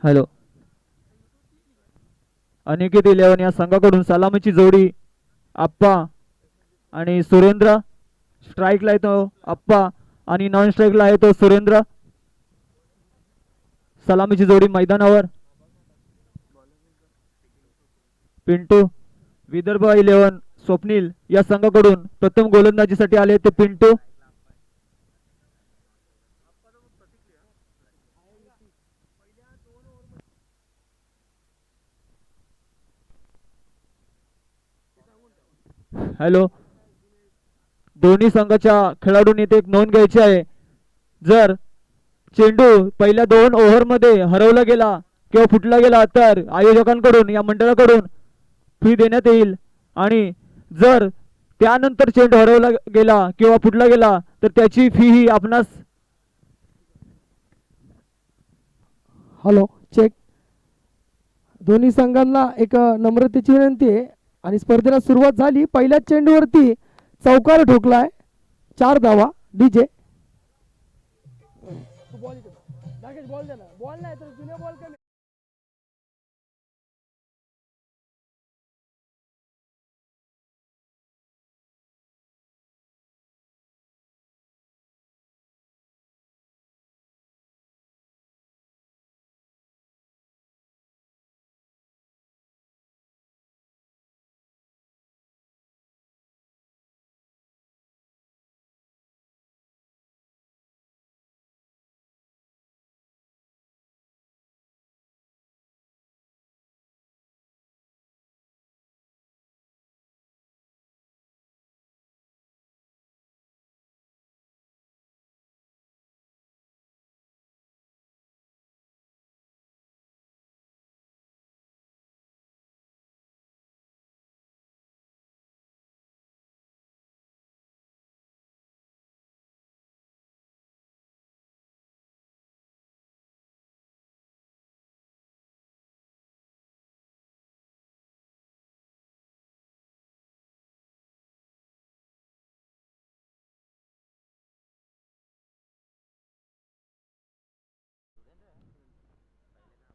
Hello. Aniket 11 या संघाकडून सलामीची जोडी आप्पा आणि सुरेंद्र. स्ट्राईकला येतो आप्पा आणि नॉन स्ट्राईकला आहे तो सुरेंद्र. सलामीची जोडी मैदानावर. पिंटू. विदर्भ 11 स्वप्नील या संघाकडून प्रथम गोलंदाजीसाठी आले ते पिंटू. हॅलो. दोन्ही संघाच्या खेळाडूंनी इथे एक नोंद घ्यायची आहे. जर चेंडू पहिल्या 2 ओव्हरमध्ये हरवला गेला किंवा फुटला गेला तर आयोजकांकडून या मंडळाकडून फी देण्यात येईल. आणि जर त्यानंतर चेंडू हरवला गेला किंवा फुटला गेला तर त्याची फी ही आपणास. Hello check. दोन्ही संघांना एक नम्रतेची विनंती आहे आणि स्पर्धेला सुरुवात झाली. पहिल्याच चेंडूवरती चौकार ठोकलाय. 4 धावा. डीजे बॉल नाही तर जुन्या बॉल कमी.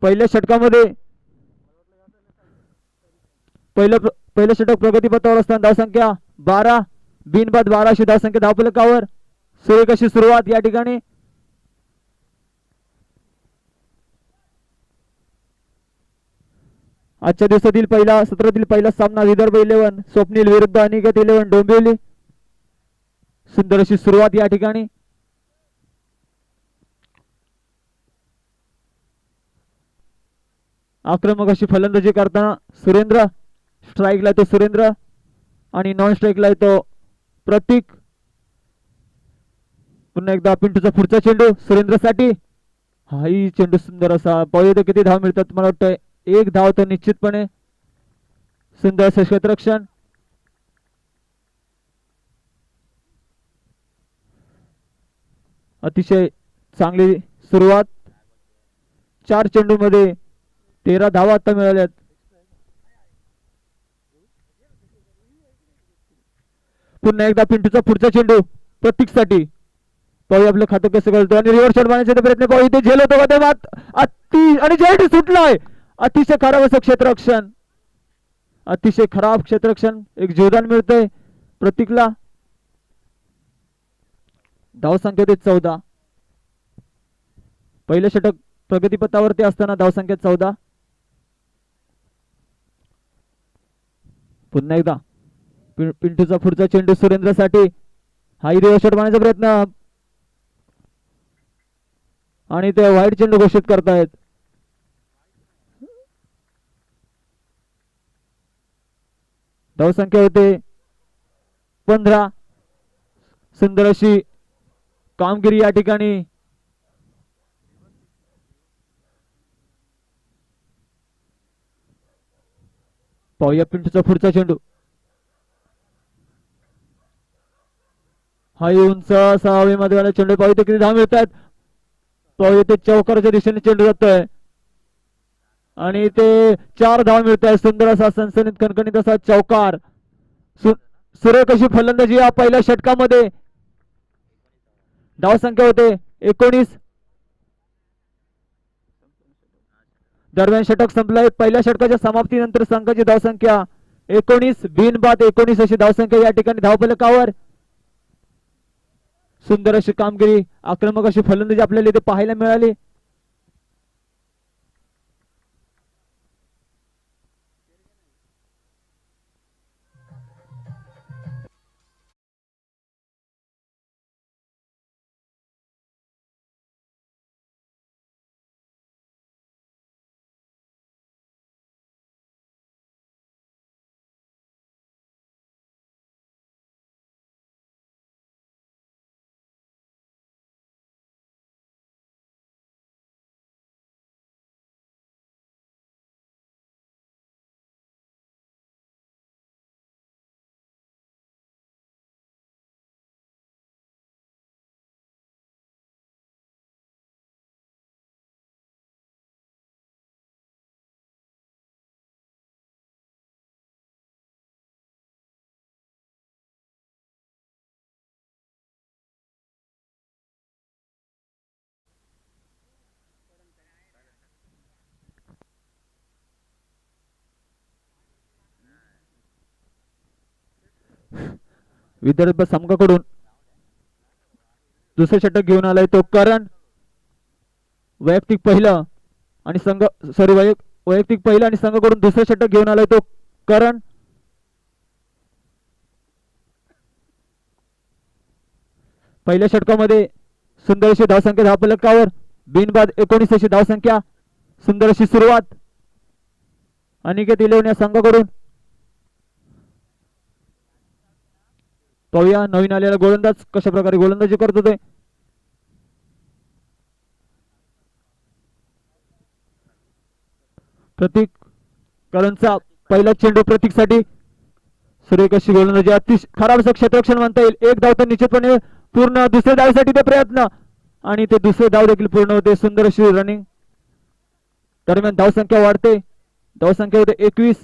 पहिल्या षटकामध्ये पहिलं षटक प्रगतीपथावर असताना धावसंख्या 12. बिनबाद 12 अशी धावसंख्या धावफलकावर. सुरेख अशी सुरुवात या ठिकाणी. आजच्या दिवसातील पहिला सत्रातील पहिला सामना विदर्भ 11 स्वप्नील विरुद्ध अनिकेत 11 डोंबिवली. सुंदर अशी सुरुवात या ठिकाणी. आक्रमक अशी फलंदाजी करताना सुरेंद्र. स्ट्राईकला तो सुरेंद्र आणि नॉन स्ट्राईकला येतो प्रतीक. पुन्हा एकदा पिंटूचा पुढचा चेंडू सुरेंद्रसाठी. हाही चेंडू सुंदर असा. पाहूया किती धाव मिळतात. मला वाटतं 1 धाव तर निश्चितपणे. सुंदर असं क्षेत्ररक्षण. अतिशय चांगली सुरुवात. 4 चेंडू मध्ये 13 धावा आता मिळाल्यात. पुन्हा एकदा पिंटूचा पुढचा चेंडू प्रतीकसाठी. पाहूया आपलं खातं कसं कळतं आणि रिव्हर्स शॉट मारण्याचा प्रयत्न. पाहू इथे झेल होतो का मात आणि चेंडू सुटलाय. अतिशय खराब असं क्षेत्ररक्षण. अतिशय खराब क्षेत्ररक्षण. एक जीवदान मिळतंय प्रतीकला. धावसंख्या होते 14. पहिलं षटक प्रगतीपथावरती असताना धावसंख्या 14. पुन्हा एकदा पिंटूचा पुढचा चेंडू सुरेंद्रसाठी. हाही रिव्हर्स शॉट मारण्याचा प्रयत्न आणि ते वाईट चेंडू घोषित करतायत. धावसंख्या होते 15. सुंदर अशी कामगिरी या ठिकाणी. पाहूया पिंटूचा पुढचा चेंडू. हा उंच असा हवेमध्ये वाला चेंडू. पाहू किती धाव मिळतात. पाहू ते चौकाराच्या दिशेने चेंडू जातोय आणि ते 4 धाव मिळत आहे. सुंदर असा सनसनीत कणकणीत असा चौकार. सुरेख अशी फलंदाजी या पहिल्या षटकामध्ये. धावसंख्या होते 19. दरम्यान षटक संपलंय. पहिल्या षटकाच्या समाप्तीनंतर संघाची धावसंख्या 19 बिनबाद 19 अशी धावसंख्या या ठिकाणी धावफलकावर. सुंदर अशी कामगिरी आक्रमक अशी फलंदाजी आपल्याला इथे पाहायला मिळाली. विदर्भ संघाकडून दुसरे षटक घेऊन आलाय तो करण. वैयक्तिक पहिलं आणि संघ वैयक्तिक पहिलं आणि संघाकडून दुसरे षटक घेऊन आलाय तो करण. पहिल्या षटकामध्ये सुंदर अशी धावसंख्या धावफलकावर. बिनबाद 19 अशी धावसंख्या. सुंदर अशी सुरुवात अनिकेत इलेवन या संघाकडून. पाहूया नवीन आलेला गोलंदाज कशा प्रकारे गोलंदाजी करत होते. प्रतीक करणचा पहिला चेंडू प्रतीकसाठी. सुरेख अशी गोलंदाजी अतिशय खराब असं क्षेत्ररक्षण म्हणता येईल. एक धाव तर निश्चितपणे पूर्ण. दुसऱ्या धावसाठी ते प्रयत्न आणि ते दुसरे धाव देखील पूर्ण होते. सुंदर अशी रनिंग. दरम्यान धावसंख्या वाढते. धावसंख्या होते 21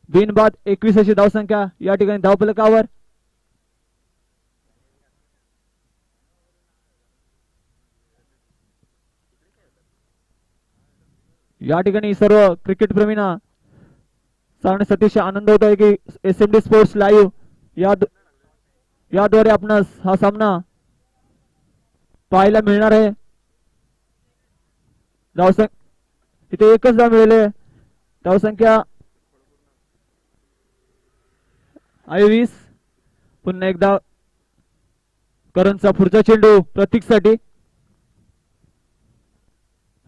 बिनबाद 21 अशी धावसंख्या या ठिकाणी धावफलकावर. या ठिकाणी सर्व क्रिकेट प्रेमींना सांगण्यास अतिशय आनंद होत आहे की SMD स्पोर्ट्स लाईव्ह याद्वारे आपणास हा सामना पाहायला मिळणार आहे. इथे एकच धाव मिळाले. धावसंख्या 20. पुन्हा एकदा करणचा पुढचा चेंडू प्रतीकसाठी.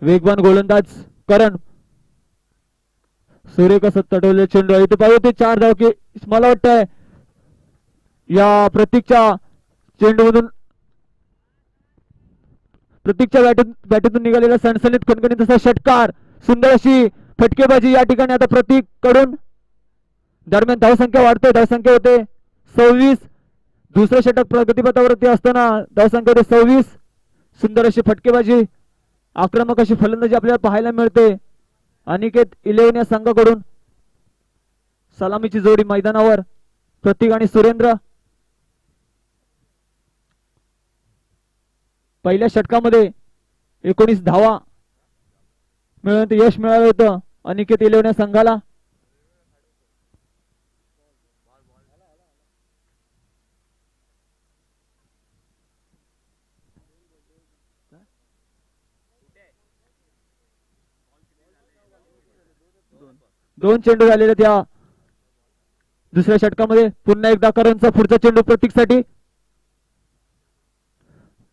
वेगवान गोलंदाज करण. सूर्य कसं तटवले चेंडू इथे पाहू ते 4 धाव की मला वाटतंय या प्रतीकच्या चेंडूमधून प्रतीकच्या बॅटीतून निघालेला सणसणीत खणखणीत असा षटकार. सुंदर अशी फटकेबाजी या ठिकाणी आता प्रतीक कडून. दरम्यान धावसंख्या वाढते. धावसंख्या होते 26. दुसरं षटक प्रगतीपथावरती असताना धावसंख्या होते 26. सुंदर अशी फटकेबाजी आक्रमक अशी फलंदाजी आपल्याला पाहायला मिळते. अनिकेत इलेवन या संघाकडून. सलामीची जोडी मैदानावर प्रतीक आणि सुरेंद्र. पहिल्या षटकामध्ये 19 धावा मिळवून यश मिळालं होतं अनिकेत इलेवन या संघाला. दोन चेंडू झालेले त्या दुसऱ्या षटकामध्ये. पुन्हा एकदा करणचा पुढचा चेंडू प्रतीकसाठी.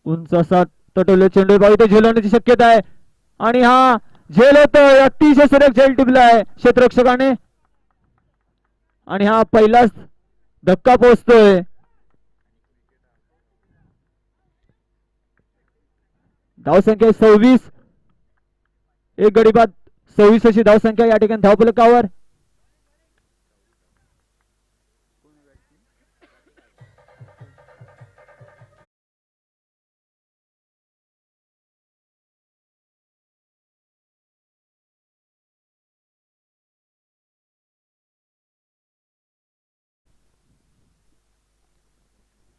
उंच असा तटवले चेंडू इथे झेलवण्याची शक्यता आहे आणि हा झेल होतोय. अतिशय सुरेख झेल टिपलाय क्षेत्ररक्षकाने आणि हा पहिलाच धक्का पोहोचतोय. धावसंख्या 26. एक गडी बाद 26 अशी धावसंख्या या ठिकाणी धावफलकावर.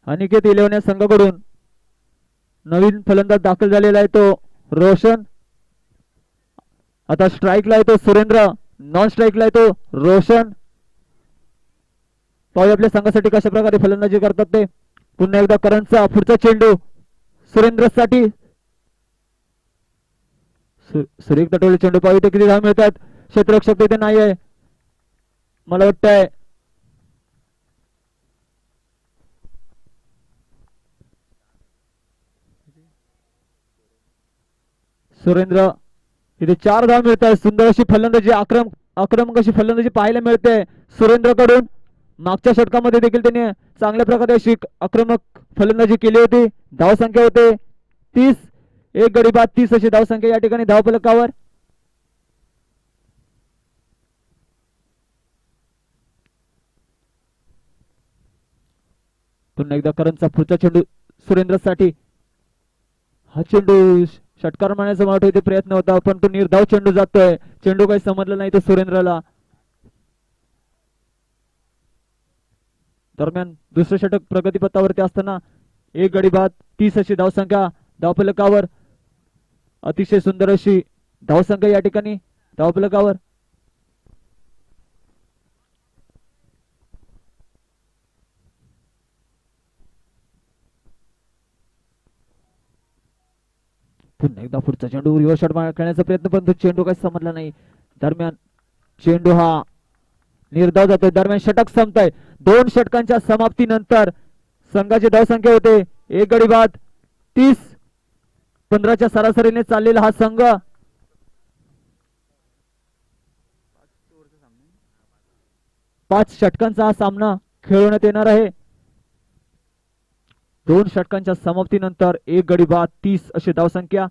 अनिकेत इलेवन या संघाकडून नवीन फलंदाज दाखल झालेला आहे तो रोशन. आता स्ट्राईकला येतो सुरेंद्र, नॉन स्ट्राईकला येतो रोशन. पाहूया आपल्या संघासाठी कशा प्रकारे फलंदाजी करतात ते. पुन्हा एकदा करणचा पुढचा चेंडू सुरेंद्र साठी. सुरेख तटवले चेंडू पाहू किती धाव मिळतात. क्षेत्ररक्षक तिथे नाही आहे मला वाटतंय. सुरेंद्र तिथे 4 धाव मिळत आहेत. सुंदर अशी फलंदाजी, आक्रमक अशी फलंदाजी पाहायला मिळते सुरेंद्र कडून. मागच्या षटकामध्ये देखील त्याने चांगल्या प्रकारे अशी आक्रमक फलंदाजी केली होती. धाव संख्या होते 30. एक गडी बाद 30 अशी धाव संख्या या ठिकाणी धावफलकावर. पुन्हा एकदा करणचा पुढचा चेंडू सुरेंद्रसाठी. हा चेंडू षटकार मारण्याचा मला इथे प्रयत्न होता पण तो निर्धाव चेंडू जातोय. चेंडू काही समजलं नाही तो सुरेंद्रला. दरम्यान दुसरं षटक प्रगतीपथावरती असताना एक गडी बाद 30 अशी धावसंख्या धावफलकावर. अतिशय सुंदर अशी धावसंख्या या ठिकाणी धावफलकावर. पुन्हा एकदा पुढचा चेंडू रिव्हर्स शॉट खेळण्याचा प्रयत्न पण तो चेंडू काही समजला नाही. दरम्यान चेंडू हा निर्धाव जातोय. दरम्यान षटक संपतंय. 2 षटकांच्या समाप्तीनंतर संघाची धावसंख्या होते एक गडी बाद 30. 15च्या सरासरीने चाललेला हा संघ 5 षटकांचा हा सामना खेळवण्यात येणार आहे. 2 षटकांच्या समाप्तीनंतर एक गडी बाद 30 अशी धावसंख्या.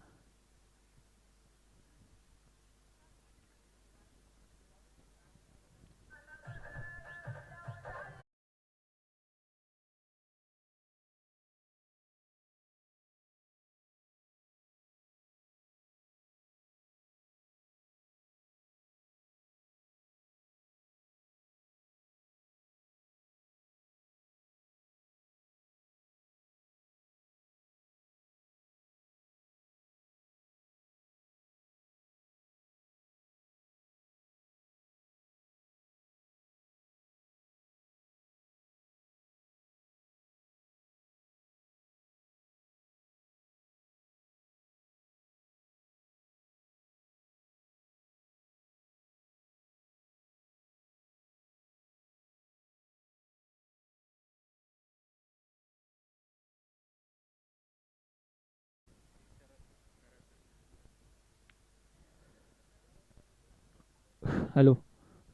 हॅलो.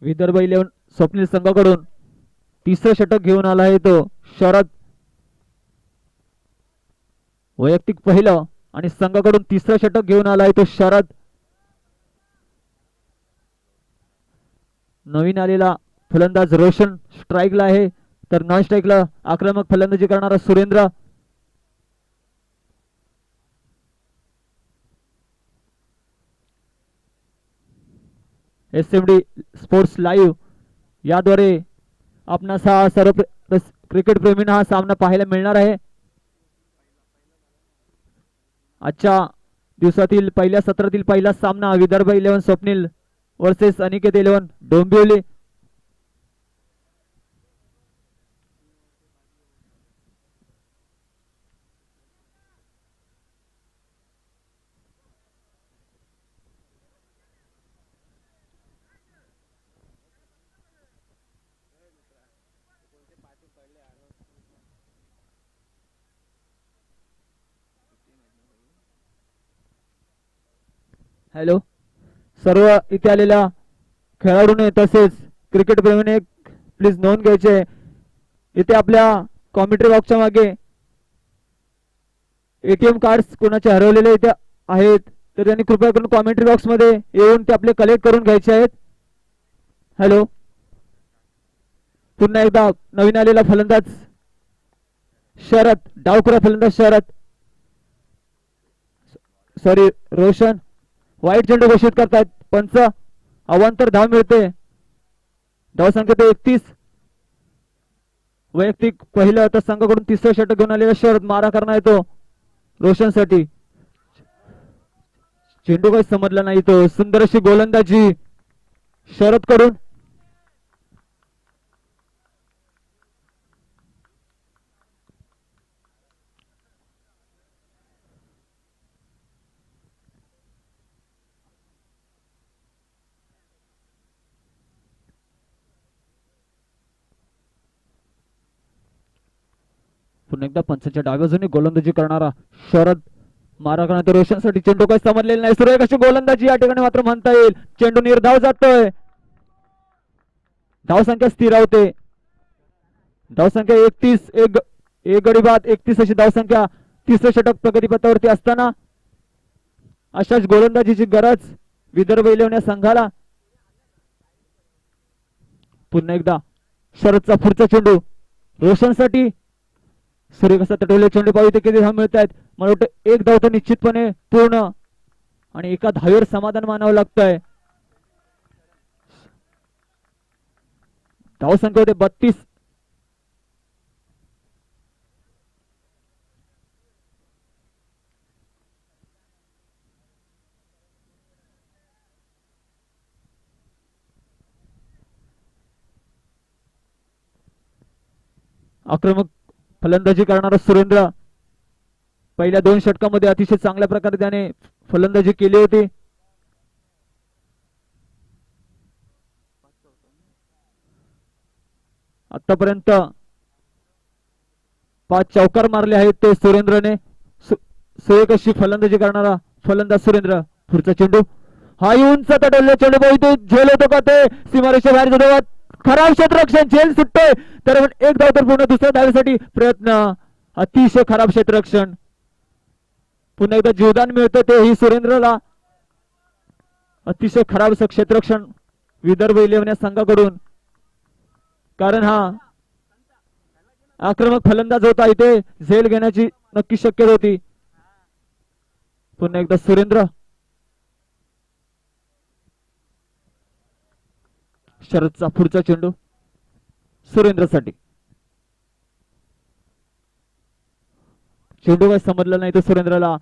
विदर्भ 11 स्वप्नील संघाकडून तिसरं षटक घेऊन आला आहे तो शरद. वैयक्तिक पहिलं आणि संघाकडून तिसरं षटक घेऊन आला आहे तो शरद. नवीन आलेला फलंदाज रोशन स्ट्राईकला आहे तर नॉन स्ट्राईकला आक्रमक फलंदाजी करणारा सुरेंद्र. SMD स्पोर्ट्स लाईव्ह याद्वारे आपणास हा सर्व क्रिकेट प्रेमींना हा सामना पाहायला मिळणार आहे. आजच्या दिवसातील पहिल्या सत्रातील पहिला सामना विदर्भ 11 स्वप्नील वर्सेस अनिकेत 11 डोंबिवली. हॅलो. सर्व इथे आलेल्या खेळाडूने तसेच क्रिकेट प्रेमीने प्लीज नोंद घ्यायचे. इथे आपल्या कॉमेंट्री बॉक्सच्या मागे ATM कार्ड्स कोणाचे हरवलेले इथे आहेत तर त्यांनी कृपया करून कॉमेंट्री बॉक्स मध्ये येऊन ते आपले कलेक्ट करून घ्यायचे आहेत. हॅलो. पुन्हा एकदा नवीन आलेला फलंदाज शरद, डावखुरा फलंदाज शरद, सॉरी रोशन. वाईट चेंडू घोषित करतायत पंच. अवांतर धाव मिळते. धाव संख्या 31. वैयक्तिक पहिलं तर संघाकडून तिसरं षटक घेऊन आलेला शरद मारा करणार येतो रोशन साठी. चेंडू काही समजला नाही तो. सुंदर अशी गोलंदाजी शरद कडून. पुन्हा एकदा पंचांच्या डाव्या बाजूने गोलंदाजी करणारा शरद. मारा करण्यात रोशनसाठी चेंडू काही समजलेला नाही. सुरेख अशी गोलंदाजी या ठिकाणी मात्र म्हणता येईल. चेंडू निर्धाव जातोय. धावसंख्या स्थिरावते. धावसंख्या 31. एक गडी बाद 31 अशी धावसंख्या. तिसरं षटक प्रगतीपथावरती असताना अशाच गोलंदाजीची गरज विदर्भ इलेव्हन संघाला. पुन्हा एकदा शरदचा पुढचा चेंडू रोशनसाठी. सुरेख असा तटवले चेंडू पाहू इथे किती धाव मिळत आहेत. मला वाटतं एक धाव तर निश्चितपणे पूर्ण आणि एका धावेवर समाधान मानावं लागतंय. धावसंख्या होते 32. आक्रमक फलंदाजी करणारा सुरेंद्र पहिल्या 2 षटकामध्ये अतिशय चांगल्या प्रकारे त्याने फलंदाजी केली होती. आतापर्यंत 5 चौकार मारले आहेत ते सुरेंद्रने. सुरेख अशी फलंदाजी करणारा फलंदाज सुरेंद्र. पुढचा चेंडू हा उंच तटवलेला चेंडू पाहू झेल होतो का ते सीमारेषे बाहेर जातो. खराब क्षेत्ररक्षण. झेल सुटतोय तर एक धाव तर पूर्ण. दुसऱ्या धावेसाठी प्रयत्न. अतिशय खराब क्षेत्ररक्षण. पुन्हा एकदा जीवदान मिळतं ते ही सुरेंद्रला. अतिशय खराब क्षेत्ररक्षण विदर्भ इलेव्हन संघाकडून. कारण हा आक्रमक फलंदाज होता. इथे झेल घेण्याची नक्की शक्यता होती. पुन्हा एकदा सुरेंद्र. शरदचा पुढचा चेंडू सुरेंद्रसाठी. चेंडू काही समजला नाही तो सुरेंद्रला.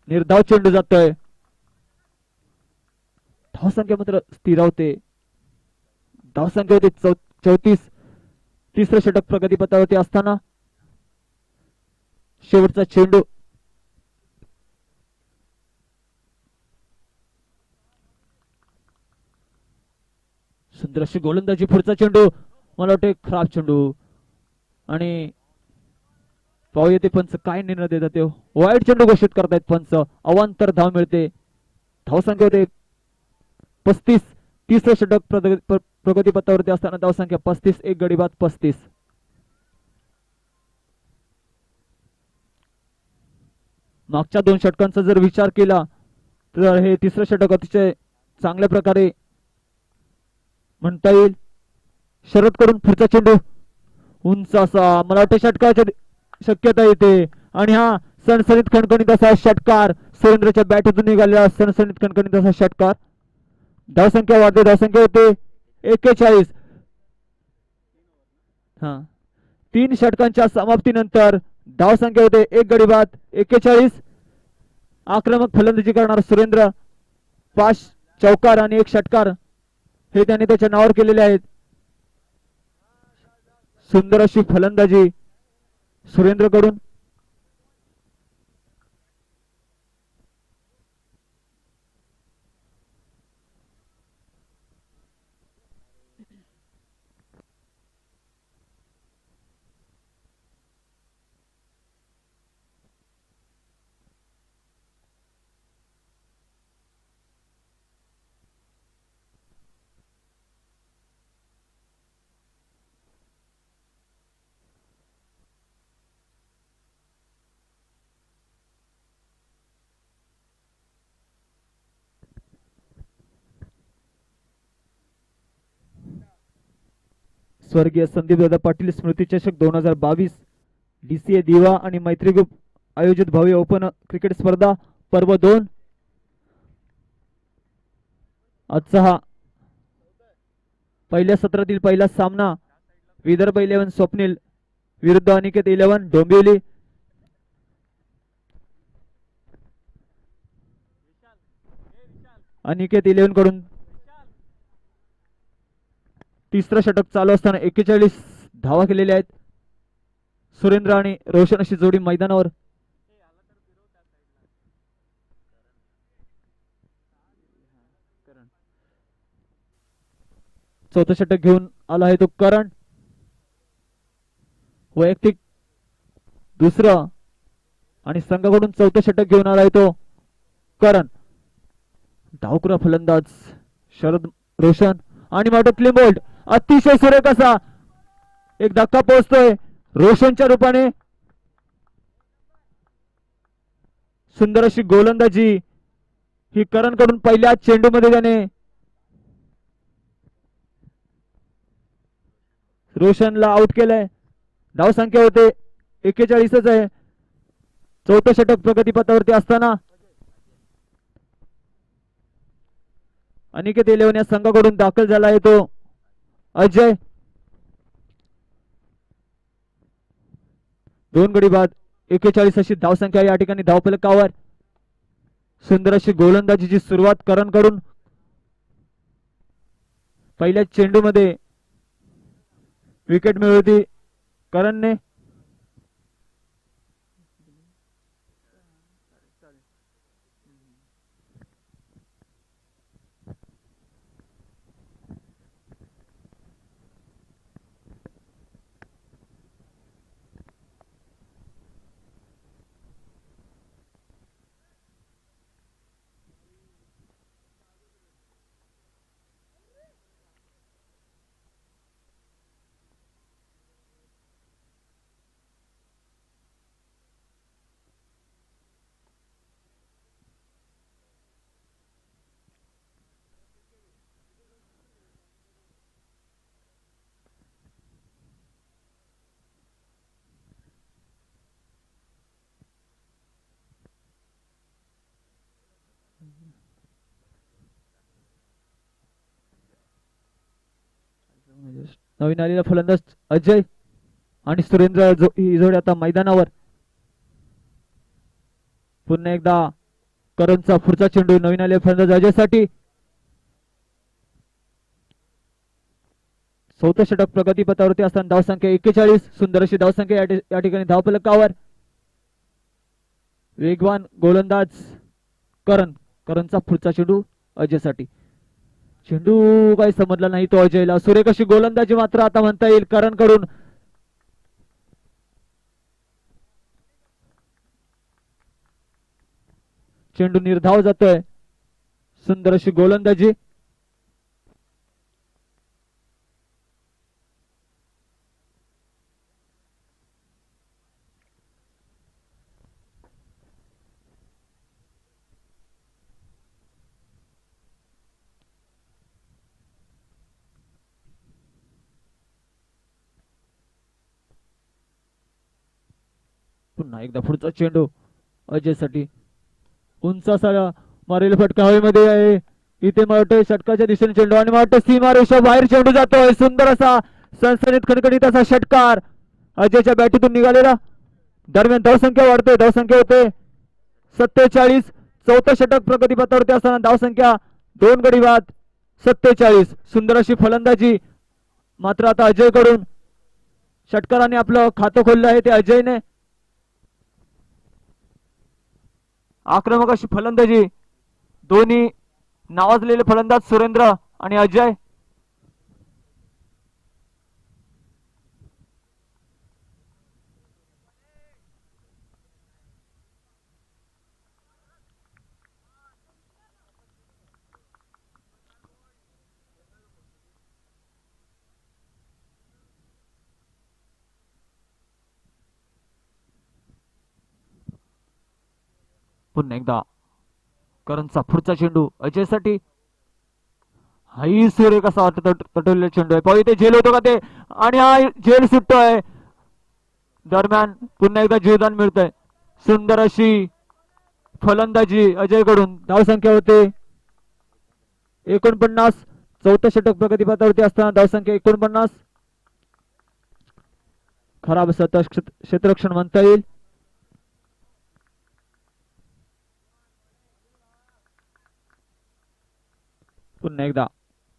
निर्धाव चेंडू जातोय. धावसंख्या मात्र स्थिरावते. धावसंख्या होती 34. तिसरं षटक प्रगतीपथावरती असताना शेवटचा चेंडू. सुंदर अशी गोलंदाजी. पुढचा चेंडू मला वाटते खराब चेंडू. आणि पाहू येते पंच काय निर्णय देतात ते. वाईट चेंडू घोषित करतायत पंच. अवांतर धाव मिळते. धावसंख्या होते 35. तिसरं षटक प्रगतीपथावरती असताना धावसंख्या 35. एक गडी बाद 35. मागच्या 2 षटकांचा जर विचार केला तर हे तिसरं षटक अतिशय चांगल्या प्रकारे म्हणता येईल. शरद कडून पुढचा चेंडू उंच असा. मला वाटतं षटकाच्या शक्यता येते. आणि हा सणसणीत खणखणीत असा षटकार. सुरेंद्रच्या बॅटमधून निघालेला सणसणीत खणखणीत असा षटकार. धावसंख्या वाढते. धावसंख्या होते 41. 3 षटकांच्या समाप्तीनंतर धावसंख्या होते एक गडी बाद 41. आक्रमक फलंदाजी करणारा सुरेंद्र. 5 चौकार आणि 1 षटकार हे त्याने त्याच्या नावावर केलेले आहेत. सुंदर अशी फलंदाजी सुरेंद्र कडून. स्वर्गीय संदीपदादा पाटील स्मृती चषक 2022 DCA दिवा आणि मैत्री ग्रुप आयोजित भव्य ओपन क्रिकेट स्पर्धा पर्व 2. आजचा हा पहिल्या सत्रातील पहिला सामना विदर्भ 11 स्वप्नील विरुद्ध अनिकेत 11 डोंबिवली. अनिकेत 11 कडून तिसरं षटक चालू असताना 41 धावा केलेल्या आहेत. सुरेंद्र आणि रोशन अशी जोडी मैदानावर. चौथं षटक घेऊन आला आहे तो करण. वैयक्तिक दुसरं आणि संघाकडून चौथं षटक घेऊन आला आहे तो करण. डावकुरा फलंदाज शरद रोशन आणि मोठं क्लीन बोल्ट. अतिशय सुरेख असा एक धक्का पोहोचतोय रोशनच्या रूपाने. सुंदर अशी गोलंदाजी ही करण कडून पहिल्या चेंडू मध्ये त्याने रोशनला आउट केलंय. धाव संख्या होते 41च आहे. चौथं षटक प्रगतीपथावरती असताना अनिकेत 11 या संघाकडून दाखल झाला आहे तो अजय. 2 गडी बाद 41 अशी धाव संख्या या ठिकाणी धावफलकावर. सुंदर अशी गोलंदाजीची सुरुवात करण कडून. पहिल्या चेंडू मध्ये विकेट मिळवली करणने. नवीन आलेला फलंदाज अजय आणि सुरेंद्र ही जोडी आता मैदानावर. पुन्हा एकदा करणचा पुढचा चेंडू नवीन आलेला फलंदाज अजय साठी. चौथं षटक प्रगतीपथावरती असताना धावसंख्या 41. सुंदर अशी धावसंख्या या ठिकाणी धावफलकावर. वेगवान गोलंदाज करणचा पुढचा चेंडू अजय साठी. चेंडू काही समजला नाही तो अजयला. सुरेख अशी गोलंदाजी मात्र आता म्हणता येईल करण कडून. चेंडू निर्धाव जातोय. सुंदर अशी गोलंदाजी. पुन्हा एकदा पुढचा चेंडू अजय साठी. उंच असा मारेल फटका हवेमध्ये आहे. इथे मला वाटतं षटकाच्या दिशेने चेंडू आणि मला वाटतं सीमा रेषा बाहेर चेंडू जातोय. सुंदर असा सनसनीत खणखणीत असा षटकार अजयच्या बॅटीतून निघालेला. दरम्यान धावसंख्या वाढते. धावसंख्या होते 47. चौथं षटक प्रगतीपथावरती असताना धावसंख्या 2 गडी बाद 47. सुंदर अशी फलंदाजी मात्र आता अजय कडून. षटकाराने आपलं खातं खोललं आहे ते अजयने. आक्रमक अशी फलंदाजी दोन्ही नावाजलेले फलंदाज सुरेंद्र आणि अजय. पुन्हा एकदा करणचा पुढचा चेंडू अजय साठी. हाही सूर्य कसा तटवलेला चेंडू आहे. पाहू इथे झेल होतो का ते आणि हा झेल सुटतोय. दरम्यान पुन्हा एकदा जीवदान मिळतंय. सुंदर अशी फलंदाजी अजय कडून. धावसंख्या होते 49. चौथं षटक प्रगतीपथावरती असताना धावसंख्या 49. खराब असं क्षेत्ररक्षण म्हणता येईल. पुन्हा एकदा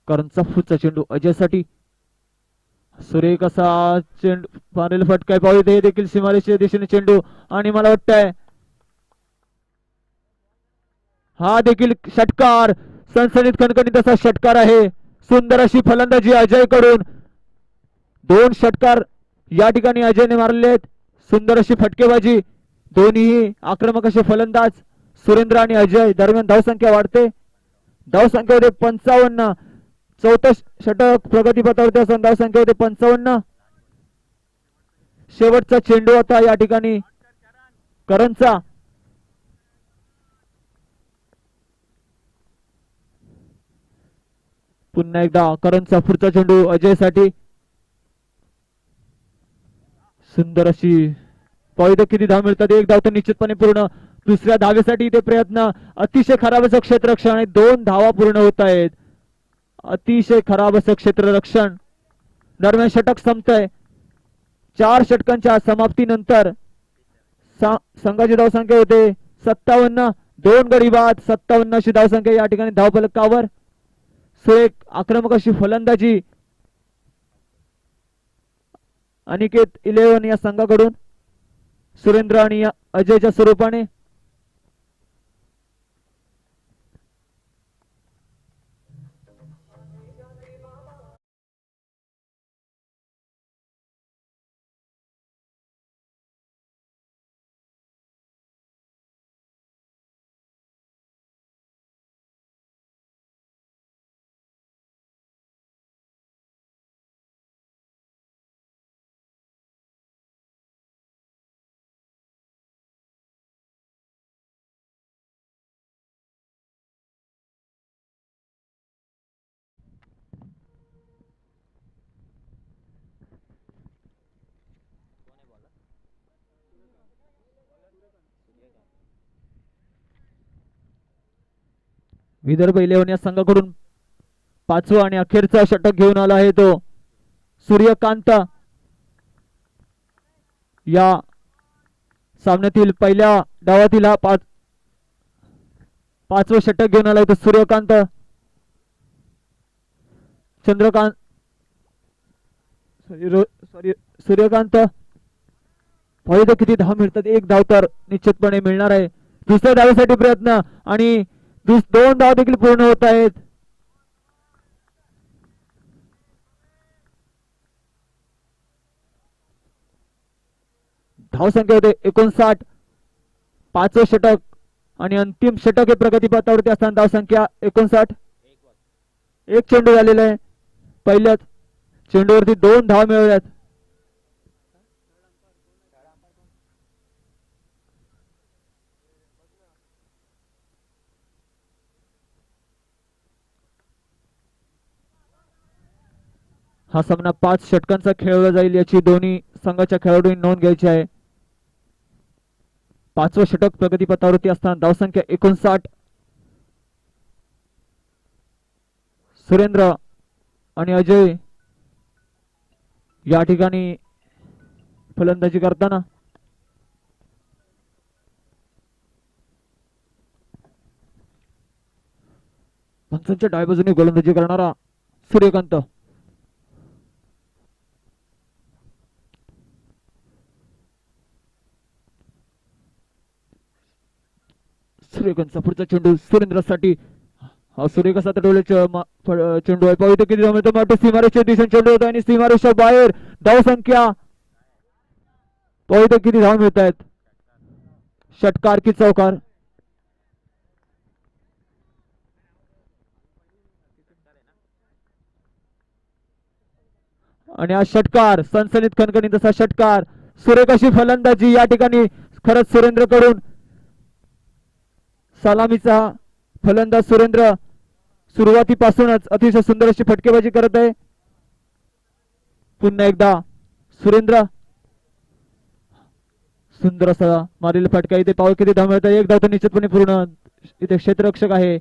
करणचा फुटचा चेंडू अजयसाठी. सुरेख असा चेंडू मारेल फटका पाहू हे देखील सीमारेषेच्या दिशेने चेंडू आणि मला वाटतंय हा देखील षटकार सनसनीत खणखणीत असा षटकार आहे. सुंदर अशी फलंदाजी अजय कडून. 2 षटकार या ठिकाणी अजयने मारले आहेत. सुंदर अशी फटकेबाजी. दोन्ही आक्रमक असे फलंदाज सुरेंद्र आणि अजय. दरम्यान धावसंख्या वाढते. धावसंख्येमध्ये 55. चौथं षटक प्रगतीपथावरती असून धावसंख्येमध्ये 55. शेवटचा चेंडू आता या ठिकाणी करणचा. पुन्हा एकदा करणचा पुढचा चेंडू अजयसाठी. सुंदर अशी पाहिजे किती धाव मिळतात. 1 धाव तर निश्चितपणे पूर्ण. दुसऱ्या धावेसाठी इथे प्रयत्न. अतिशय खराब असं क्षेत्ररक्षण आणि 2 धावा पूर्ण होत आहेत. अतिशय खराब असं क्षेत्ररक्षण. दरम्यान षटक संपतंय. 4 षटकांच्या समाप्तीनंतर संघाची धावसंख्या होते 57. 2 गडी बाद. 57 अशी धावसंख्या या ठिकाणी धावफलकावर. सुरेख आक्रमक अशी फलंदाजी अनिकेत 11 या संघाकडून सुरेंद्र आणि अजयच्या स्वरूपाने. विदर्भ 11 या संघाकडून 5वं आणि अखेरचा षटक घेऊन आला आहे तो सूर्यकांत. या सामन्यातील पहिल्या डावातील हा 5वं षटक घेऊन आला आहे तो सूर्यकांत. चंद्रकांत सूर्यकांत पाहिजे किती धाव मिळतात. 1 धाव तर निश्चितपणे मिळणार आहे. दुसऱ्या धावेसाठी प्रयत्न आणि 2 धाव देखील पूर्ण होत आहेत. धावसंख्या होते 59. 5वं षटक आणि अंतिम षटक हे प्रगतीपथावरती असताना धावसंख्या 59. 1 चेंडू झालेला आहे. पहिल्याच चेंडूवरती 2 धाव मिळवल्यात. हा सामना 5 षटकांचा खेळला जाईल याची दोन्ही संघाच्या खेळाडूंनी नोंद घ्यायची आहे. 5वं षटक प्रगतीपथावरती असताना धावसंख्या 59. सुरेंद्र आणि अजय या ठिकाणी फलंदाजी करताना पंचांच्या डाव्या बाजूने गोलंदाजी करणारा सूर्यकांत. सूर्यकांतचा पुढचा चेंडू सुरेंद्रसाठी. हा सूर्यकांत चेंडू आहे. पाहू किती धाव मिळतो. मोठे सीमारेषेच्या दिशेने चेंडू होता आणि सीमारेषा बाहेर. धावसंख्या पाहू किती धाव मिळत आहेत. षटकार की चौकार. आणि हा षटकार सनसनीत खणखणीत असा षटकार. सुरेख अशी फलंदाजी या ठिकाणी खरंच सुरेंद्र कडून. सलामीचा फलंदाज सुरेंद्र सुरुवातीपासूनच अतिशय सुंदर अशी फटकेबाजी करत आहे. पुन्हा एकदा सुरेंद्र सुंदर असा मारील फटका. इथे पाव किती धाव मिळत आहे. 1 धाव तर निश्चितपणे पूर्ण. इथे क्षेत्ररक्षक आहे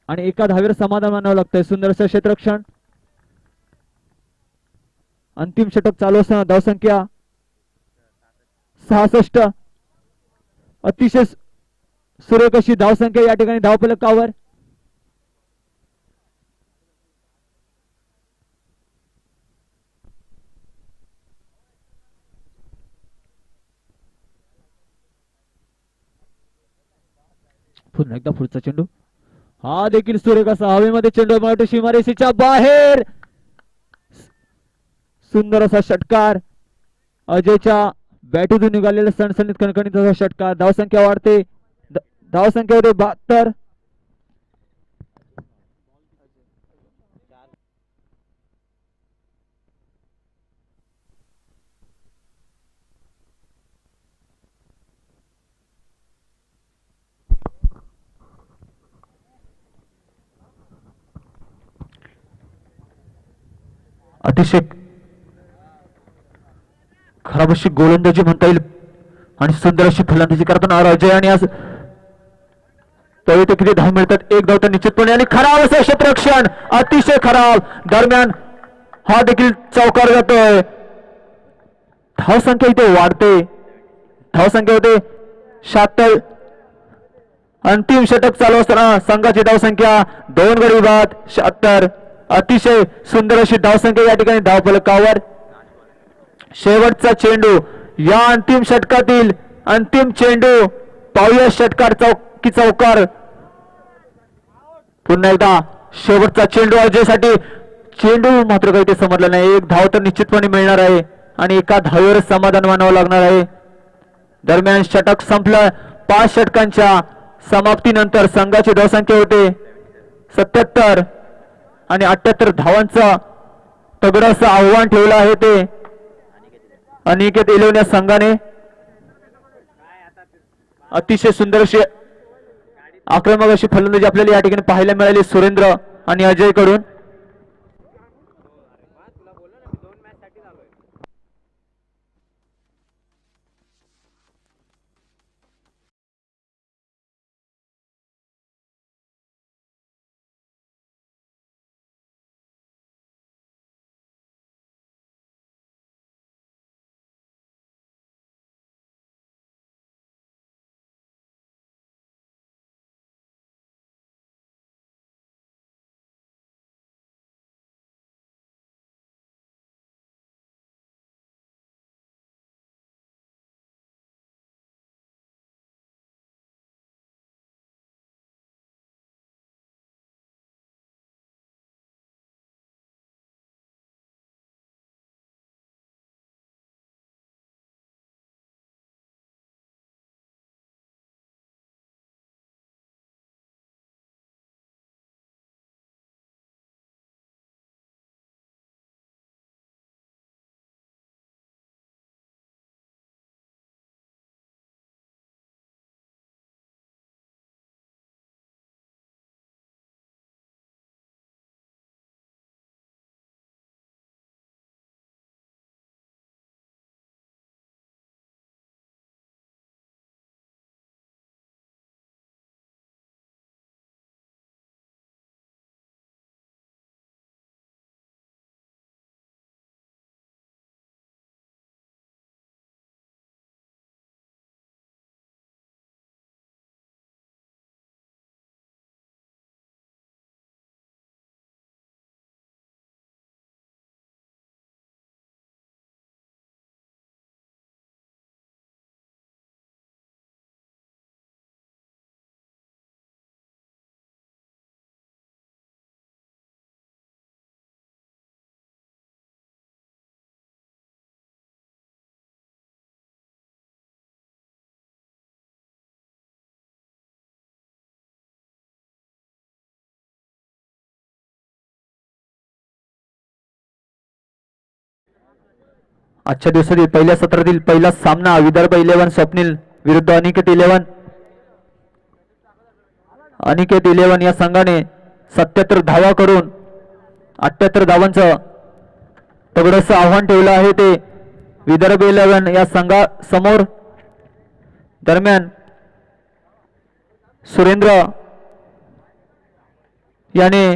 आणि एका धावेवर समाधान मानावं लागतंय. सुंदर असं क्षेत्ररक्षण. अंतिम षटक चालू असताना धावसंख्या 66. अतिशय सुरेख अशी धावसंख्या या ठिकाणी धावफलकावर. पुन्हा एकदा पुढचा चेंडू, हा देखील सुरेख असा हवेमध्ये चेंडू मारतो सीमारेषेच्या बाहेर. सुंदर असा षटकार, अजयच्या बॅटूतून निघालेला सणसणीत कणकणीत असा षटकार. धावसंख्या वाढते, धावसंख्या होते 72. अतिशय खराब अशी गोलंदाजी म्हणता येईल आणि सुंदर अशी फलंदाजी करताना अजय आणि आज तरी ते किती धाव मिळतात, एक धाव तर निश्चितपणे. आणि खराब असं क्षेत्ररक्षण, अतिशय खराब. दरम्यान हा देखील चौकार जातोय. धावसंख्या इथे वाढते, धावसंख्या होते 76. अंतिम षटक चालू असताना संघाची धावसंख्या 2 गडी बाद 76. अतिशय सुंदर अशी धावसंख्या या ठिकाणी धावफलकावर. शेवटचा चेंडू, या अंतिम षटकातील अंतिम चेंडू. पाहूया षटकार की चौकार. पुन्हा एकदा शेवटचा चेंडू अजयसाठी. चेंडू मात्र काही ते समजलं नाही. एक धाव तर निश्चितपणे मिळणार आहे आणि एका धावेवर समाधान मानावं लागणार आहे. दरम्यान षटक संपलं. 5 षटकांच्या समाप्तीनंतर संघाची धावसंख्या होते 77 आणि 78 धावांचं तगडं असं आव्हान ठेवलं आहे ते अनिकेत इलेवन या संघाने. अतिशय सुंदर अशी आक्रमक अशी फलंदाजी आपल्याला या ठिकाणी पाहायला मिळाली सुरेंद्र आणि अजय कडून. आजच्या दिवसातील पहिल्या सत्रातील पहिला सामना विदर्भ 11 स्वप्नील विरुद्ध अनिकेत 11. अनिकेत 11 या संघाने 77 धावा करून 78 धावांचं तगडंसं आव्हान ठेवलं आहे ते विदर्भ 11 या संघासमोर. दरम्यान सुरेंद्र याने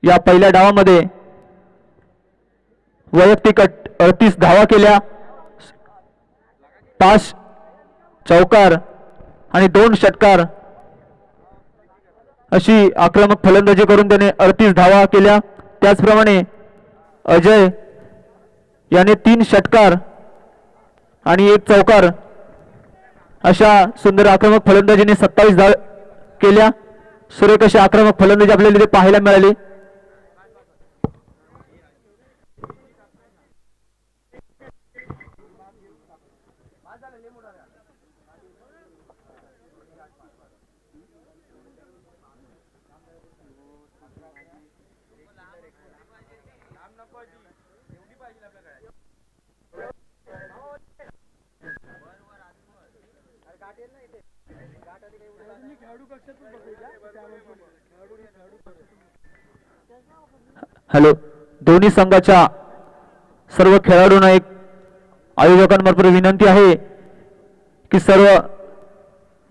या पहिल्या डावामध्ये वैयक्तिक 38 धावा केल्या, 5 चौकार आणि 2 षटकार अशी आक्रमक फलंदाजी करून त्याने 38 धावा केल्या. त्याचप्रमाणे अजय याने 3 षटकार आणि 1 चौकार अशा सुंदर आक्रमक फलंदाजीने 27 धावा केल्या. सुरेख अशी आक्रमक फलंदाजी आपल्याला इथे पाहायला मिळाली. हॅलो, दोन्ही संघाच्या सर्व खेळाडूंना एक आयोजकांमार्फत विनंती आहे की सर्व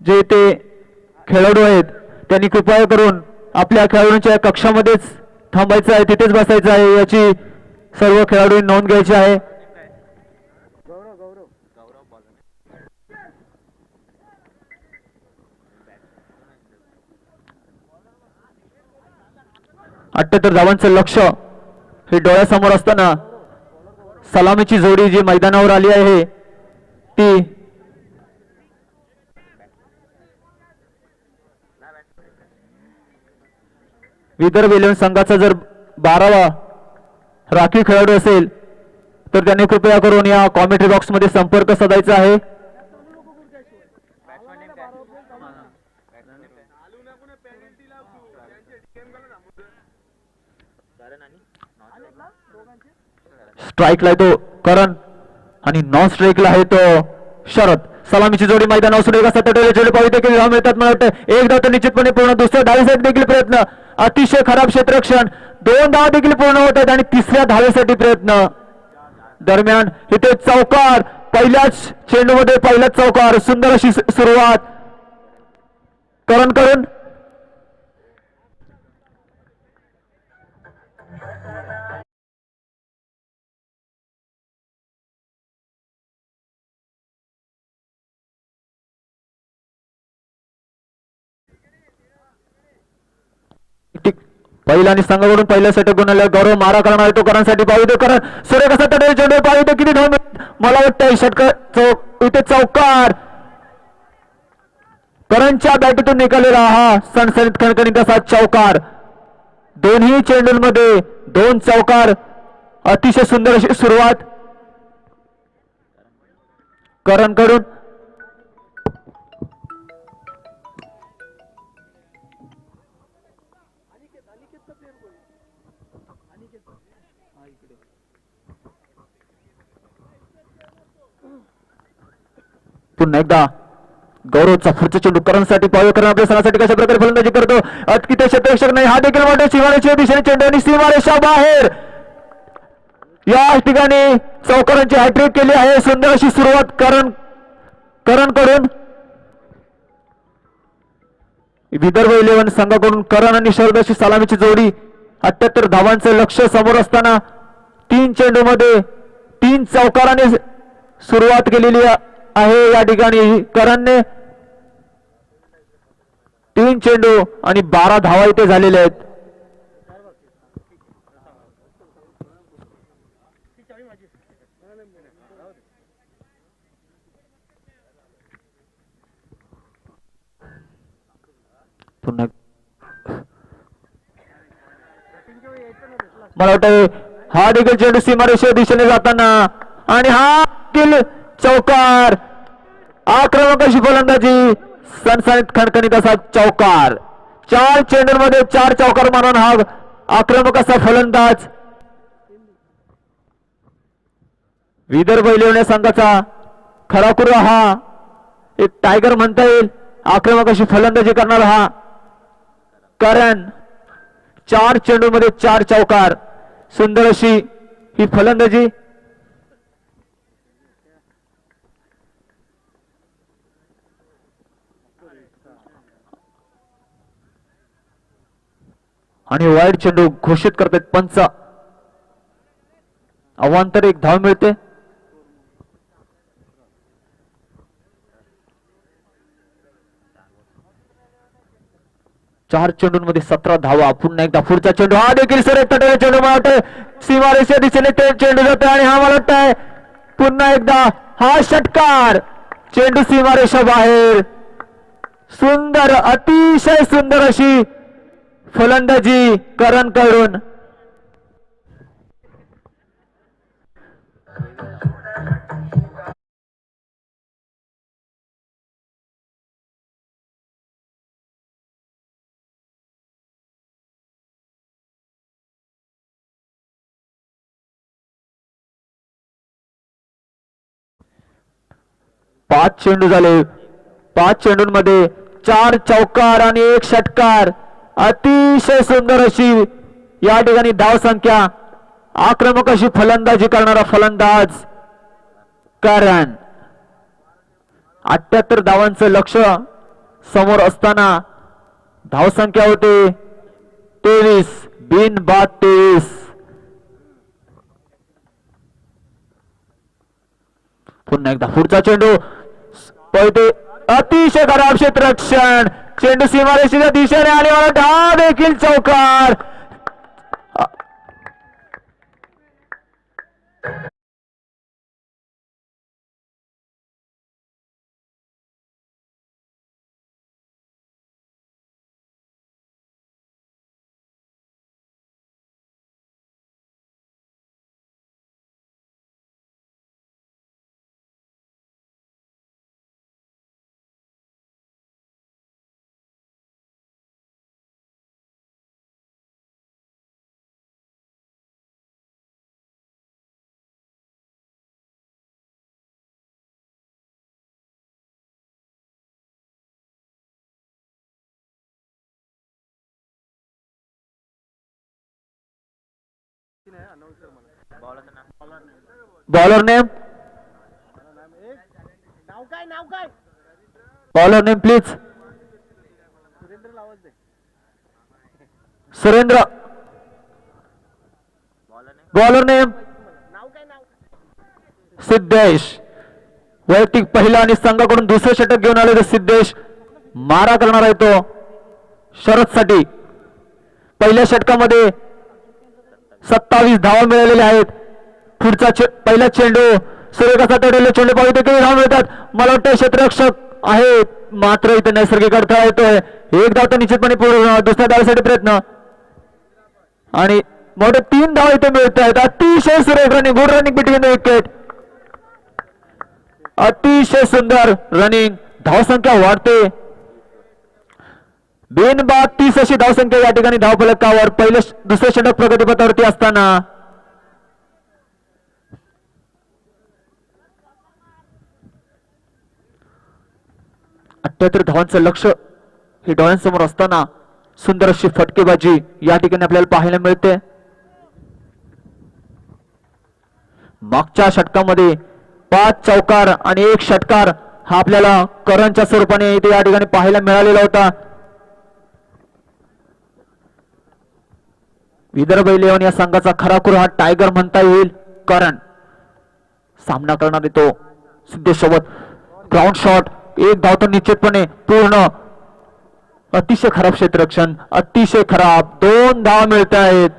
जे ते खेळाडू आहेत त्यांनी कृपया करून आपल्या खेळाडूंच्या कक्षामध्येच थांबायचं आहे, तिथेच बसायचं आहे याची सर्व खेळाडूंनी नोंद घ्यायची आहे. अठ्ठ्याहत्तर धावांचं लक्ष हे डोळ्यासमोर असताना सलामीची जोडी जी मैदानावर आली आहे ती विदर्भ 11 संघाचा जर 12वा राखीव खेळाडू असेल तर त्यांनी कृपया करून या कॉमेंट्री बॉक्स मध्ये संपर्क साधायचा आहे. स्ट्राईकला आहे तो करण आणि नॉन स्ट्राईकला आहे तो शरद. सलामीची जोडी मैदानावर सुरू एक असतात चेंडू पाहू देखील धाव मिळतात. मला वाटतं एक धाव तर निश्चितपणे पूर्ण, दुसऱ्या धावेसाठी देखील प्रयत्न, अतिशय खराब क्षेत्ररक्षण, 2 धाव देखील पूर्ण होत आहेत आणि तिसऱ्या धावेसाठी प्रयत्न. दरम्यान इथे चौकार, पहिल्याच चेंडूमध्ये पहिलाच चौकार, सुंदर अशी सुरुवात करण कडून. पहिला आणि संघाकडून पहिल्या षटक गुणाला गौरव मारा करणार तो करांसाठी पाहू करण सुरेख असा तडे चेंडू पाहू किती धाव. मला वाटतं षटक इथे चौकार करणच्या बॅटीतून निघालेला हा सणसणीत खणखणीत असा चौकार. दोन्ही चेंडूंमध्ये 2 चौकार, अतिशय सुंदर अशी सुरुवात करण कडून. पुन्हा एकदा गौरवचा पुढचा चेंडू करणसाठी पाहू. करण आपल्या संघासाठी कशा प्रकारे फलंदाजी करतो, अटकित क्षेत्ररक्षक नाही, हा देखील मोठ्या सीमारेषेच्या दिशेने चेंडू आणि सीमारेषा बाहेर. या ठिकाणी चौकारांची हॅट्रिक केली आहे. सुंदर अशी सुरुवात करण कडून. विदर्भ 11 संघाकडून करण आणि शरद अशी सलामीची जोडी. 78 धावांचं लक्ष समोर असताना 3 चेंडूमध्ये 3 चौकाराने सुरुवात केलेली आहे. या ठिकाणी करणने 3 चेंडू आणि 12 धावा इथे झालेले आहेत. पुन्हा मला वाटतं हा देखील चेंडू सीमारेषेच्या दिशेने जाताना आणि हा देखील चौकार. आक्रमक अशी फलंदाजी, सणसणीत खणखणीत असा चौकार. 4 चेंडूंमध्ये 4 चौकार मारून हा आक्रमक असा फलंदाज. विदर्भ 11 संघाचा खराखुरा हा एक टायगर म्हणता येईल. आक्रमक अशी फलंदाजी करणार हा करण. 4 चेंडूंमध्ये 4 चौकार, सुंदर अशी ही फलंदाजी. आणि वाईड चेंडू घोषित करतात पंच. अवांतर एक धाव मिळते. चार चेंडूंमध्ये 17 धावा. पुन्हा एकदा पुढचा चेंडू, हा देखील सर एक तटेला चेंडू. मला वाटतं सीमारेषेच्या दिशेने ते चेंडू जातोय आणि हा मला वाटतंय पुन्हा एकदा हा षटकार. चेंडू सीमारेषा बाहेर. सुंदर, अतिशय सुंदर अशी फलंदाजी करण कडून. पाच चेंडू झाले. 5 चेंडूंमध्ये 4 चौकार आणि 1 षटकार. अतिशय सुंदर अशी या ठिकाणी धाव संख्या. आक्रमक अशी फलंदाजी करणारा फलंदाज करण. 78 धावांचं लक्ष समोर असताना धाव संख्या होते 23. बिनबाद 23. पुन्हा एकदा पुढचा चेंडू पळते. अतिशय खराब क्षेत्ररक्षण. चेंडू सीमारेषेच्या दिशेने आणि हा देखील चौकार. Bowler name. Bowler name please. Surendra. Bowler name Siddhesh. वैयक्तिक पहिला आणि संघाकडून दुसरे षटक घेऊन आले सिद्धेश मारा करणार आहे तो शरद साठी. पहिल्या षटकामध्ये 27 धावा मिळालेल्या आहेत. पुढचा पहिला चेंडू सूर्यकांत तडवले. चेंडू पाहू देखील धावा मिळतात. मला वाटतं क्षेत्ररक्षक आहे मात्र इथे नैसर्गिक अडथळा येतोय. एक धाव तर निश्चितपणे पूर्ण. दुसऱ्या धावेसाठी प्रयत्न आणि मोठे 3 धावा इथे मिळत आहेत. अतिशय सुरेख running. Good running between the wicket. अतिशय सुंदर रनिंग. धावसंख्या वाढते. बिनबाद 30 अशी धावसंख्या या ठिकाणी धावफलकावर. पहिले दुसरे षटक प्रगतीपथावरती असताना 78 धावांचं लक्ष हे डोळ्यांसमोर असताना सुंदर अशी फटकेबाजी या ठिकाणी आपल्याला पाहायला मिळते. मागच्या षटकामध्ये 5 चौकार आणि 1 षटकार हा आपल्याला करणच्या स्वरूपाने इथे या ठिकाणी पाहायला मिळालेला होता. विदर्भ 11 या संघाचा खराखुर हा टायगर म्हणता येईल. करण सामना करणारे तो सिद्धेश सोबत. Ground shot. 1 धाव तर निश्चितपणे पूर्ण. अतिशय खराब क्षेत्ररक्षण. अतिशय खराब. 2 धावा मिळत आहेत.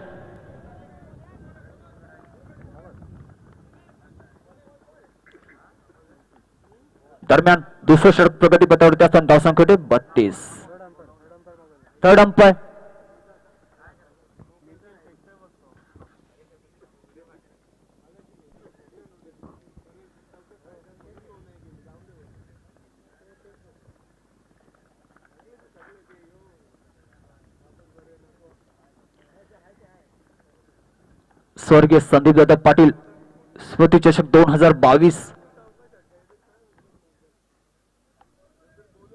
दरम्यान दुसरं षटक प्रगतीपथावरती असताना धावसंख्या होते 32. थर्ड अंपायर स्वर्गीय संदीप दादा पाटील स्मृती चषक 2022.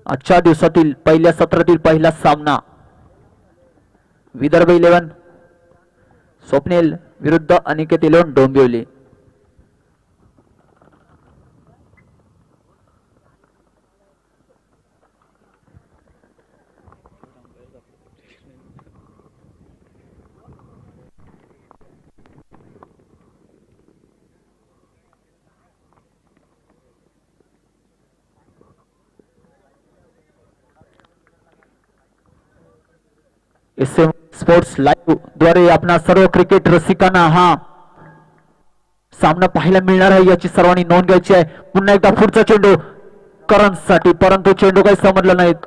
आजच्या दिवसातील पहिल्या सत्रातील पहिला सामना विदर्भ 11 स्वप्नील विरुद्ध Aniket 11 Dombivli. SM sports live द्वारे आपणा सर्व क्रिकेट रसिकांना हा सामना पाहायला मिळणार आहे याची सर्वांनी नोंद घ्यायची आहे. पुन्हा एकदा पुढचा चेंडू करंजसाठी, परंतु चेंडू काही समजला नाहीत.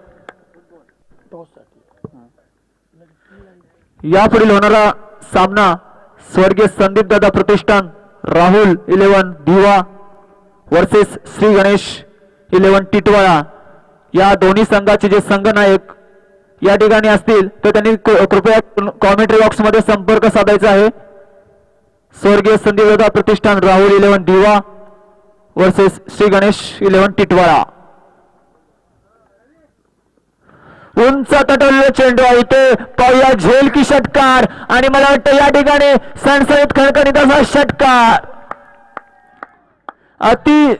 यापुढील होणारा सामना स्वर्गीय संदीप दादा प्रतिष्ठान राहुल 11 दिवा वर्सेस श्री गणेश 11 टिटवाळा. या दोन्ही संघाचे जे संघनायक या ठिकाणी असतील तर त्यांनी कृपया कॉमेंट्री बॉक्स मध्ये संपर्क साधायचा आहे. स्वर्गीय संदीप दादा प्रतिष्ठान राहुल 11 दिवा वर्सेस श्री गणेश 11 टिटवाळा. उंच तटवलेला चेंडू आहे इथे पाहूया झेल की षटकार आणि मला वाटतं या ठिकाणी सणसणीत खणखणीत असा षटकार अति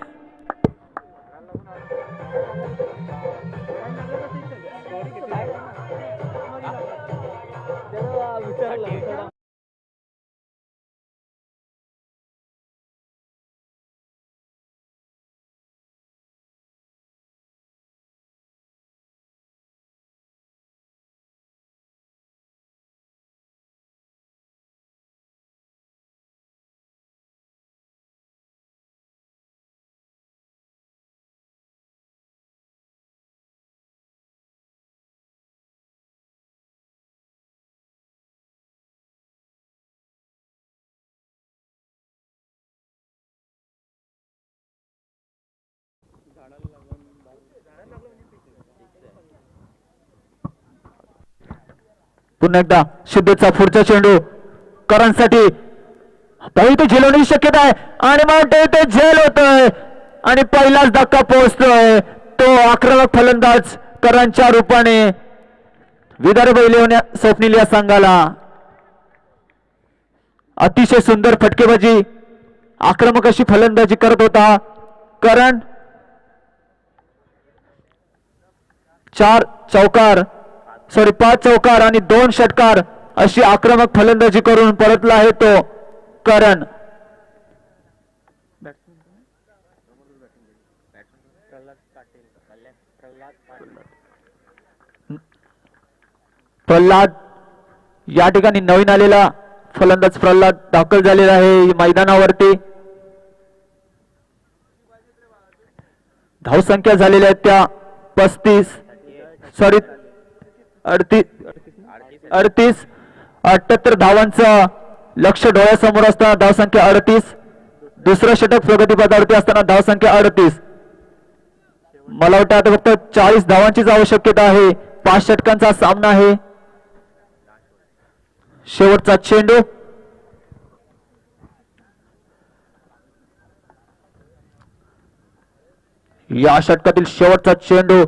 पुन्हा एकदा सिद्धेचा पुढचा चेंडू करांसाठी ते झेलवण्याची शक्यता आहे आणि मग ते झेल होतोय आणि पहिलाच धक्का पोहोचतोय तो आक्रमक फलंदाज करांच्या रूपाने विदर्भ 11 स्वप्नील या संघाला. अतिशय सुंदर फटकेबाजी आक्रमक अशी फलंदाजी करत होता करण. 5 चौकार आणि 2 षटकार अशी आक्रमक फलंदाजी करून परतला आहे तो करण. प्रल्हाद या ठिकाणी नवीन आलेला फलंदाज प्रल्हाद दाखल झालेला आहे मैदानावरती. धावसंख्या झालेल्या आहेत त्या 38 78 धावांचं लक्ष डोळ्यासमोर असताना धावसंख्या 38. दुसरं षटक प्रगतीपथावरती असताना धावसंख्या 38. मला वाटतं आता फक्त 40 धावांचीच आवश्यकता आहे. 5 षटकांचा सामना आहे. शेवटचा चेंडू या षटकातील शेवटचा चेंडू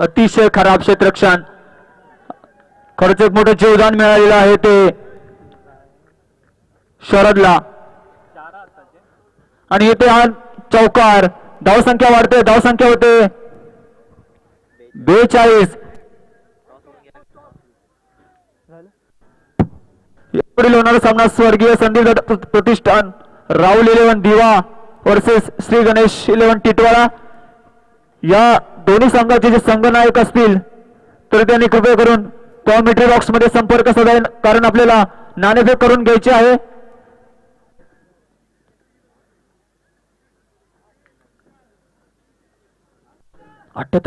अतिशय खराब क्षेत्ररक्षण. खरंच एक मोठं जीवदान मिळालेलं आहे ते शरदला आणि इथे हा चौकार. धावसंख्या वाढते, धावसंख्या होते 42. पुढील होणारा सामना स्वर्गीय संदीप प्रतिष्ठान राहुल 11 दिवा वर्सेस श्री गणेश 11 टिटवाळा. या दोन्ही संघाचे जे संघनायक असतील तर त्यांनी कृपया करून कॉमेंट्री बॉक्स मध्ये संपर्क साधा कारण आपल्याला नाणेफेक करून घ्यायचे आहे.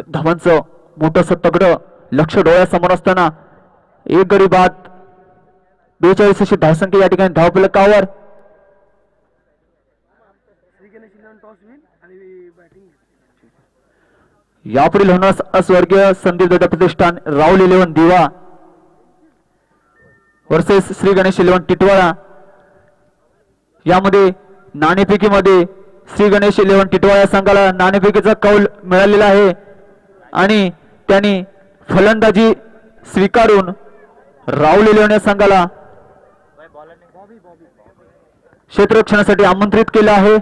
धावांचं मोठं तगड लक्ष डोळ्यासमोर असताना एक गडी बाद 42 अशी धावसंख्या या ठिकाणी धावफलकावर. यापुढील होणार स्वर्गीय संदीप दादा प्रतिष्ठान राहुल 11 दिवा वर्सेस श्री गणेश 11 टिटवाळा. यामध्ये नाणेफेकीमध्ये श्री गणेश 11 टिटवाळा संघाला नाणेफेकीचा कौल मिळालेला आहे आणि त्यांनी फलंदाजी स्वीकारून राहुल 11 संघाला क्षेत्ररक्षणासाठी आमंत्रित केलं आहे.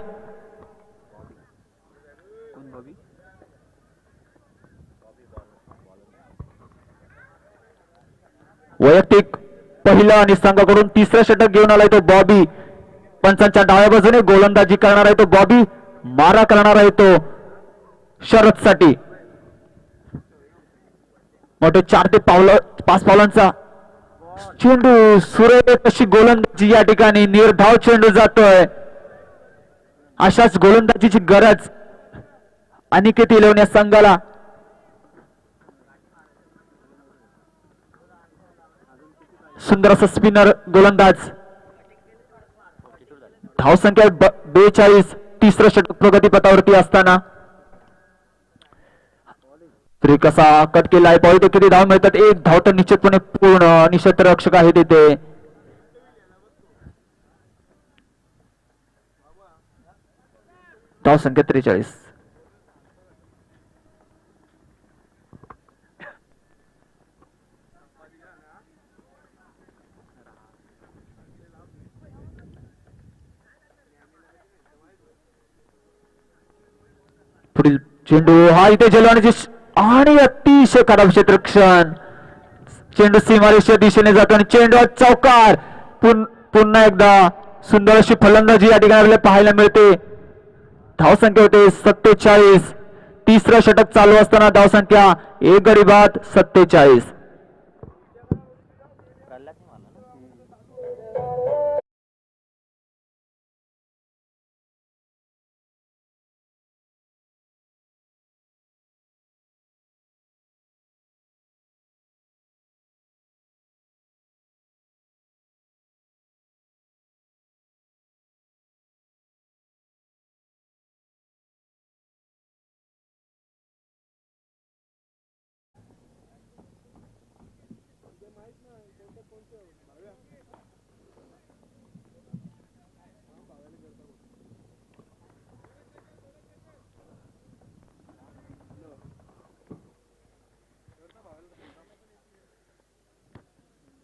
वैयक्तिक पहिला आणि संघाकडून तिसरा षटक घेऊन आलाय तो बॉबी. पंचांच्या डाव्या बाजूने गोलंदाजी करणार आहे तो बॉबी. मारा करणार आहे तो शरद साठी. मोठे 4 ते 5 पावलांचा चेंडू. सुरेख अशी गोलंदाजी या ठिकाणी, निर्धाव चेंडू जातोय. अशाच गोलंदाजीची गरज अनिकेत इलवणे संघाला. सुंदर असा स्पिनर गोलंदाज. धावसंख्या 42. तिसरं षटक प्रगतीपथावरती असताना तरी कसा कट केला आहे. पाहू किती धाव मिळतात. एक धाव तर निश्चितपणे पूर्ण आणि क्षेत्ररक्षक आहे तिथे. धाव संख्या 43. पुढील चेंडू हा इथे जलवाण्याची आणि अतिशय खराब क्षेत्ररक्षण. चेंडू सीमारेषेच्या दिशेने जातो आणि चेंडू चौकार. पुन्हा एकदा सुंदर अशी फलंदाजी या ठिकाणी आपल्याला पाहायला मिळते. धावसंख्या होते 47. तिसरं षटक चालू असताना धावसंख्या 1 गडी बाद 47.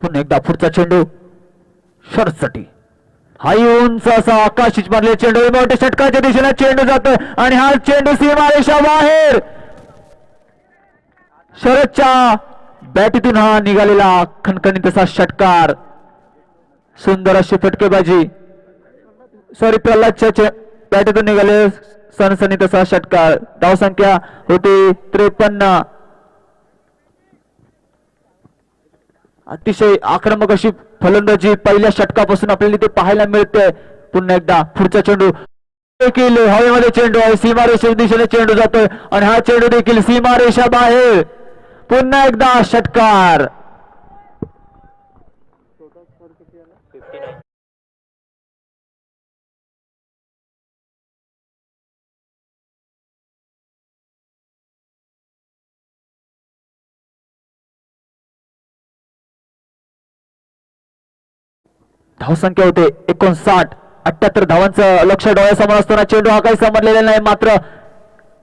पुन्हा एकदा पुढचा चेंडू शॉर्टसाठी. हा उंच असा आकाशित मारले चेंडू मोठ्या षटकाच्या दिशेने चेंडू जातोय आणि हा चेंडू सीमारेषा बाहेर. शरदच्या बॅटीतून हा निघालेला खणखणीत असा षटकार. सुंदर अशी फटकेबाजी. सॉरी, प्रल्हादच्या बॅटीतून निघाले सणसणीत असा षटकार. धावसंख्या होती 53. अतिशय आक्रमक अशी फलंदाजी पहिल्या षटकापासून आपल्याला इथे पाहायला मिळते. पुन्हा एकदा पुढचा चेंडू देखील हवेमध्ये चेंडू आहे. सीमारेषेच्या दिशेने चेंडू जातोय आणि हा चेंडू देखील सीमारेषा बाहेर. पुन्हा एकदा षटकार. धावसंख्या होते 59. 78 धावांचं लक्ष डोळ्यासमोर असताना चेंडू हा काही समजलेला नाही. मात्र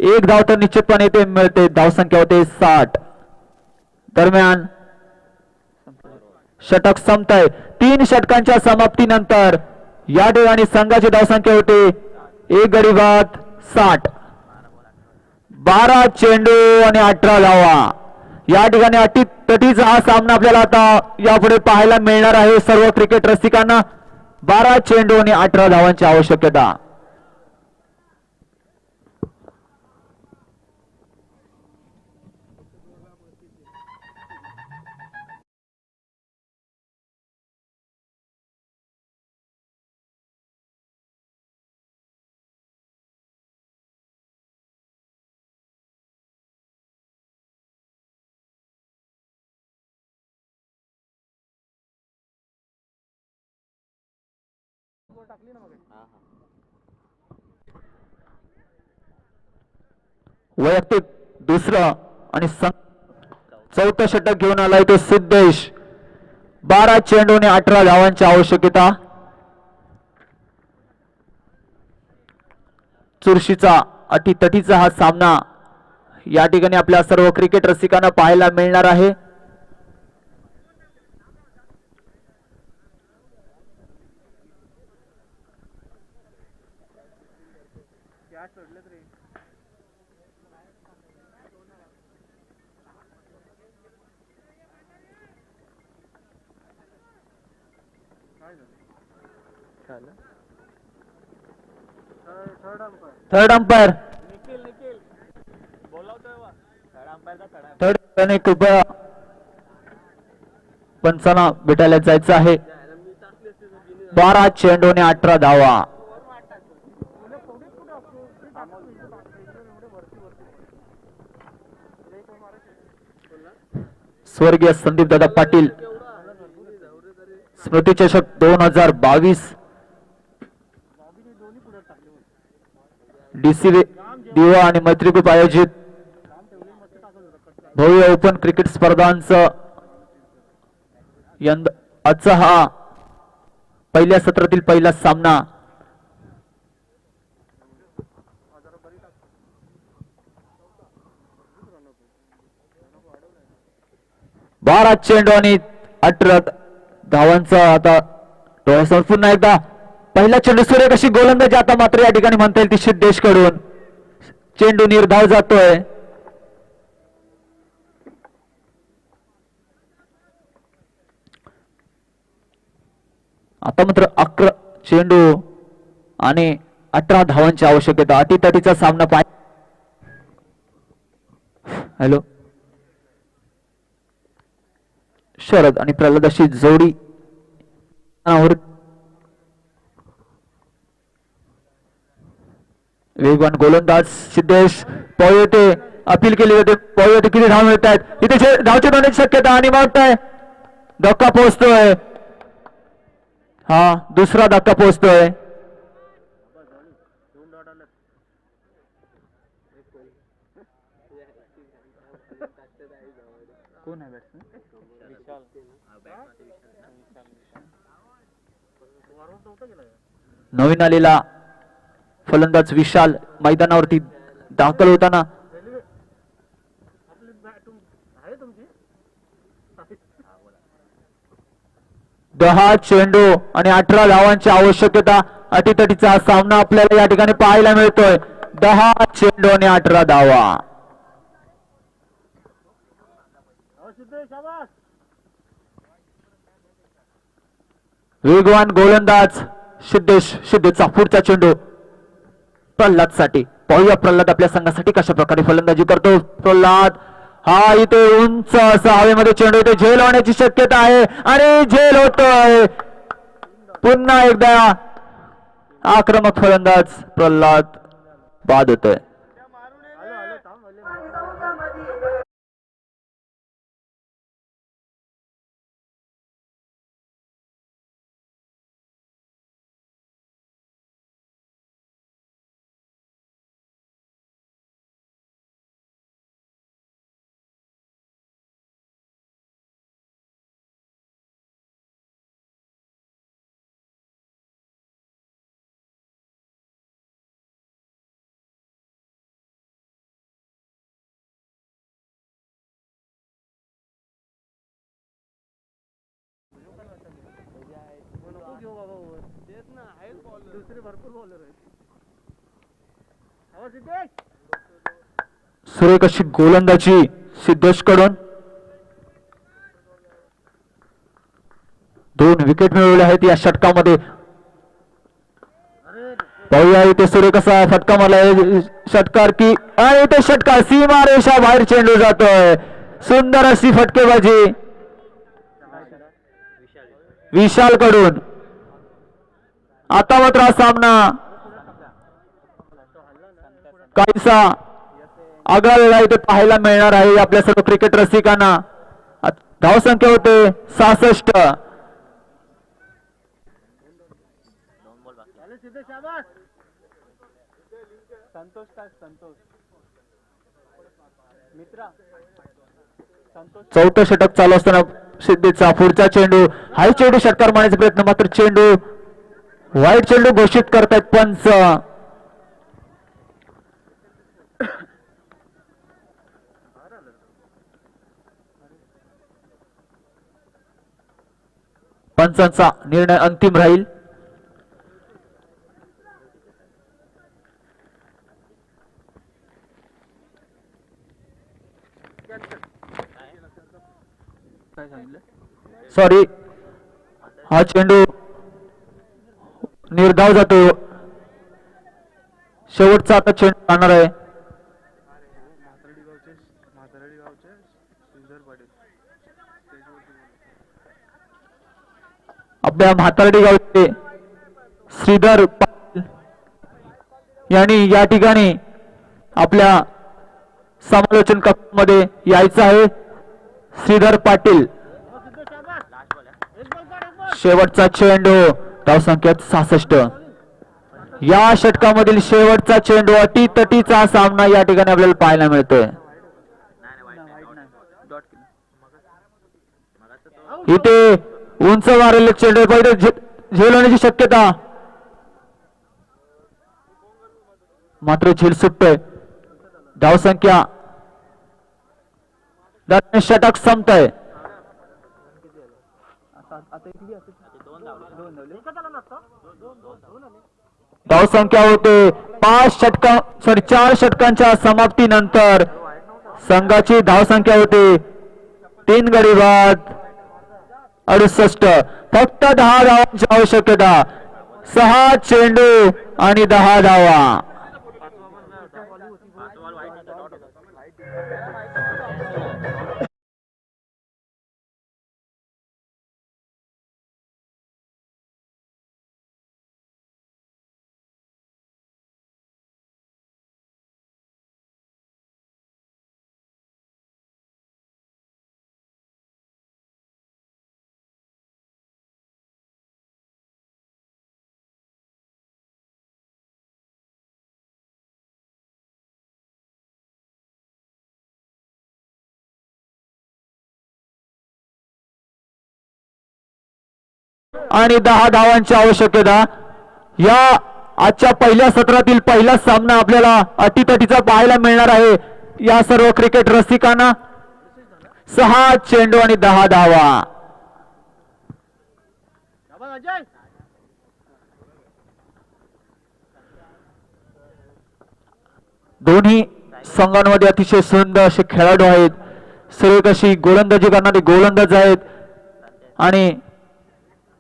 एक धाव तर निश्चितपणे ते मिळते. धावसंख्या होते 60. दरम्यान षटक संपतंय. 3 षटकांच्या समाप्तीनंतर या ठिकाणी संघाची धावसंख्या होते 1 गडी बाद 60. 12 चेंडू आणि 18 धावा. या ठिकाणी अटीतटीचा हा सामना आपल्याला आता यापुढे पाहायला मिळणार आहे. सर्व क्रिकेट रसिकांना 12 चेंडू आणि 18 धावांची आवश्यकता. वैयक्तिक दुसरं आणि चौथं षटक घेऊन आलाय तो सिद्धेश. 12 चेंडू आणि 18 धावांची आवश्यकता. चुरशीचा अटीतटीचा हा सामना या ठिकाणी आपल्या सर्व क्रिकेट रसिकांना पाहायला मिळणार आहे. थर्ड अंपायर थर्ड कृपया पंचांना भेटायला जायचं आहे. 12 चेंडू आणि 18 धावा. स्वर्गीय संदीप दादा पाटील स्मृती चषक 2022 डीसी दिवा आणि मैत्री ग्रुप आयोजित भव्य ओपन क्रिकेट स्पर्धांचं आजचा हा पहिल्या सत्रातील पहिला सामना. बारा चेंडू आणि 18 धावांचा आता डोळ्यासमोर पुन्हा एकदा पहिला चेंडू सूर्य कशी गोलंदाजी आता मात्र या ठिकाणी म्हणता येईल ती सिद्धेश कडून. चेंडू निर्धाव जातोय. आता मात्र 11 चेंडू आणि 18 धावांची आवश्यकता. अटीतटीचा सामना पाय. हॅलो शरद आणि प्रल्हाद अशी जोडी वेगवान गोलंदाज सिद्धेश पाहू येते. अपील केली जाते. पाहू येते किती धाव मिळत आहेत. इथे धावचे होण्याची शक्यता आणि मागताय धक्का पोहोचतोय. हा दुसरा धक्का पोहोचतोय. कोण आहे नवीन आलेला फलंदाज विशाल मैदानावरती दाखल होताना दहा चेंडू आणि 18 धावांची आवश्यकता. अटीतटीचा सामना आपल्याला या ठिकाणी पाहायला मिळतोय. 10 चेंडू आणि 18 धावा. वेगवान गोलंदाज सिद्धेशचा पुढचा चेंडू प्रल्हाद साठी. पाहूया प्रल्हाद आपल्या संघासाठी कशा प्रकारे फलंदाजी करतो. प्रल्हाद हा इथे उंच असा हवेमध्ये चेंडू इथे झेल होण्याची शक्यता आहे आणि झेल होतोय. पुन्हा एकदा आक्रमक फलंदाज प्रल्हाद बाद होतोय. सुरेख अशी गोलंदाजी सिद्धेश कडून. 2 विकेट मिळवले आहेत या षटकामध्ये. पाहूया इथे सुरेख असा फटका मारला षटकार की आणि इथे षटकार सीमा रेषा बाहेर चेंडू जातोय. सुंदर अशी फटकेबाजी विशाल कडून. आता मात्र हा सामना काहीसा आगळा इथे पाहायला मिळणार आहे आपल्या सर्व क्रिकेट रसिकांना. धावसंख्या होते 66. चौथं षटक चालू असताना सिद्धेशचा पुढचा चेंडू. हाय चेंडू षटकार मारण्याचा प्रयत्न मात्र चेंडू वाईट चेंडू घोषित करतायत पंच. पंचांचा निर्णय अंतिम राहील. सॉरी हा चेंडू निर्धाव जातो. शेवटचा आता चेंडू राहणार आहे. आपल्या म्हातारडी गावचे श्रीधर पाटील यांनी या ठिकाणी आपल्या समालोचन कक्षामध्ये यायचं आहे. श्रीधर पाटील शेवटचा चेंडू धावसंख्या 66. या षटकामधील शेवटचा चेंडू अटीतटीचा सामना या ठिकाणी आपल्याला पाहायला मिळतोय. इथे उंच मारलेले चेंडू पहिले झेल होण्याची शक्यता, मात्र झेल सुटतोय. धावसंख्या षटक संपतंय. धावसंख्या होते 4 षटकांच्या समाप्तीनंतर संघाची धावसंख्या होते 3 गडी बाद 68. फक्त 10 धावांची आवश्यकता. 6 चेंडू आणि 10 धावा. आणि 10 धावांची आवश्यकता. या आजच्या पहिल्या सत्रातील पहिला सामना आपल्याला अटीतटीचा पाहायला मिळणार आहे. या सर्व क्रिकेट रसिकांना 6 चेंडू आणि 10 धावा. दोन्ही संघांमध्ये अतिशय सुंदर असे खेळाडू आहेत. सर्व कशी गोलंदाजी करणारे गोलंदाज आहेत आणि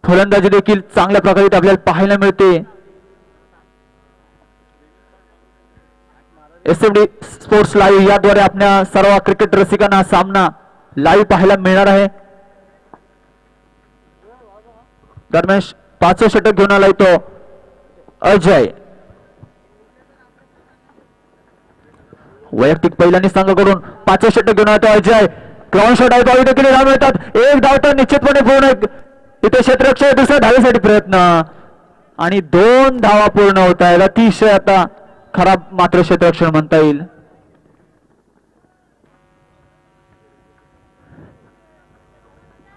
फलंदाजी देखील चांगल्या प्रकारे आपल्याला पाहायला मिळते. एसएमडी स्पोर्ट्स लाईव्ह याद्वारे आपल्या सर्व क्रिकेट रसिकांना सामना लाईव्ह पाहायला मिळणार आहे. दरम्यान 5वे षटक घेऊन आलाय तो अजय. वैयक्तिक पहिल्याने संघाकडून 5वे षटक घेऊन आला तो अजय. ग्राउंड शॉट आहे तो देखील धाव मिळतात. एक धाव तर निश्चितपणे पूर्ण. इथे क्षेत्ररक्षक दुसऱ्या धावेसाठी प्रयत्न आणि 2 धावा पूर्ण होत आहेत. अतिशय आता खराब मात्र क्षेत्ररक्षण म्हणता येईल.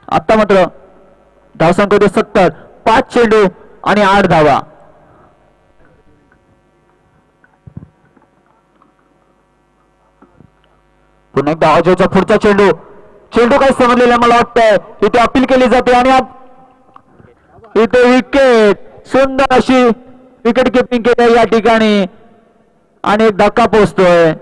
आता मात्र धावसंख्या होते 70. 5 चेंडू आणि 8 धावा. पुन्हा एकदा अजयचा पुढचा चेंडू काय समजलेला मला वाटतंय. इथे अपील केली जाते आणि इथे विकेट. सुंदर अशी विकेट किपिंग केली या ठिकाणी आणि एक धक्का पोहोचतोय.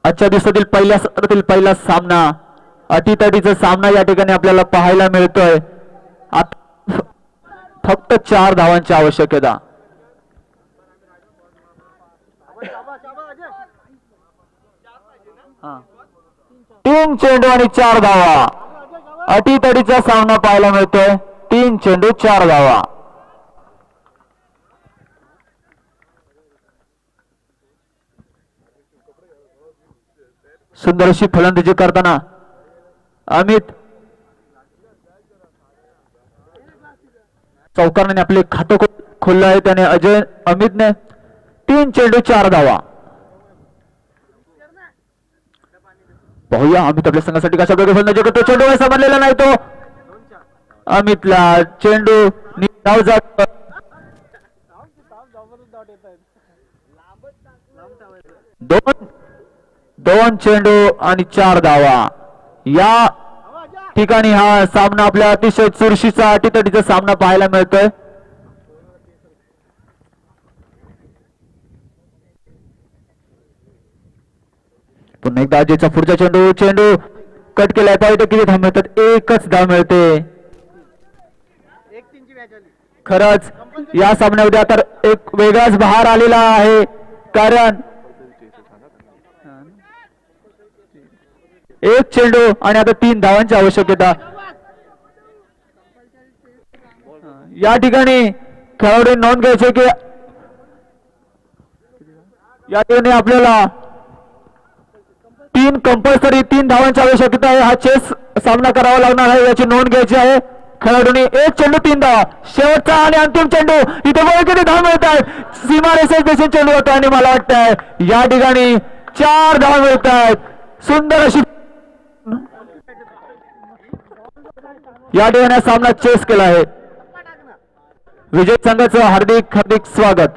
आजच्या दिवसातील पहिल्या सत्रातील पहिला सामना अटीतटीचा सामना या ठिकाणी आपल्याला पाहायला मिळतोय. फक्त 4 धावांची आवश्यकता. 3 चेंडू आणि 4 धावा. अटीतडीचा सामना पाहायला मिळतोय. 3 चेंडू 4 धावा. सुंदर अशी फलंदाजी करताना अमित चौकारने आपले खातं खोललं आहे. त्याने अमितने 3 चेंडू 4 धावा. पाहूया अमित आपल्या संघासाठी कशा प्रकारे फलंदाजी करतो. चेंडू समजलेला नाही तो. अमितला चेंडू धाव जात. दोन चेंडू आणि 4 धावा. या ठिकाणी हा सामना आपल्या अतिशय चुरशीचा अटीतटीचा सामना पाहायला मिळतोय. पुन्हा एकदा अजयचा पुढचा चेंडू कट केलाय. पाहिजे किती धाव मिळतात. एकच धाव मिळते. खरंच या सामन्यामध्ये आता एक वेगळाच बहार आलेला आहे. कारण एक चेंडू आणि आता 3 धावांची आवश्यकता. या ठिकाणी खेळाडू नोंद घ्यायचे की या ठिकाणी आपल्याला 3 धावांची आवश्यकता आहे. हा चेस सामना करावा लागणार आहे. याची नोंद घ्यायची आहे. खेळाडूंनी 1 चेंडू 3 धावा. शेवटचा आणि अंतिम चेंडू. इथे बघा किती धाव मिळत आहेत. सीमारेषेत देखील चेंडू होतो आणि मला वाटतंय या ठिकाणी 4 धावा मिळत आहेत. सुंदर अशी या ठिकाणी सामना चेस केला आहे. विजय संघाचं हार्दिक स्वागत.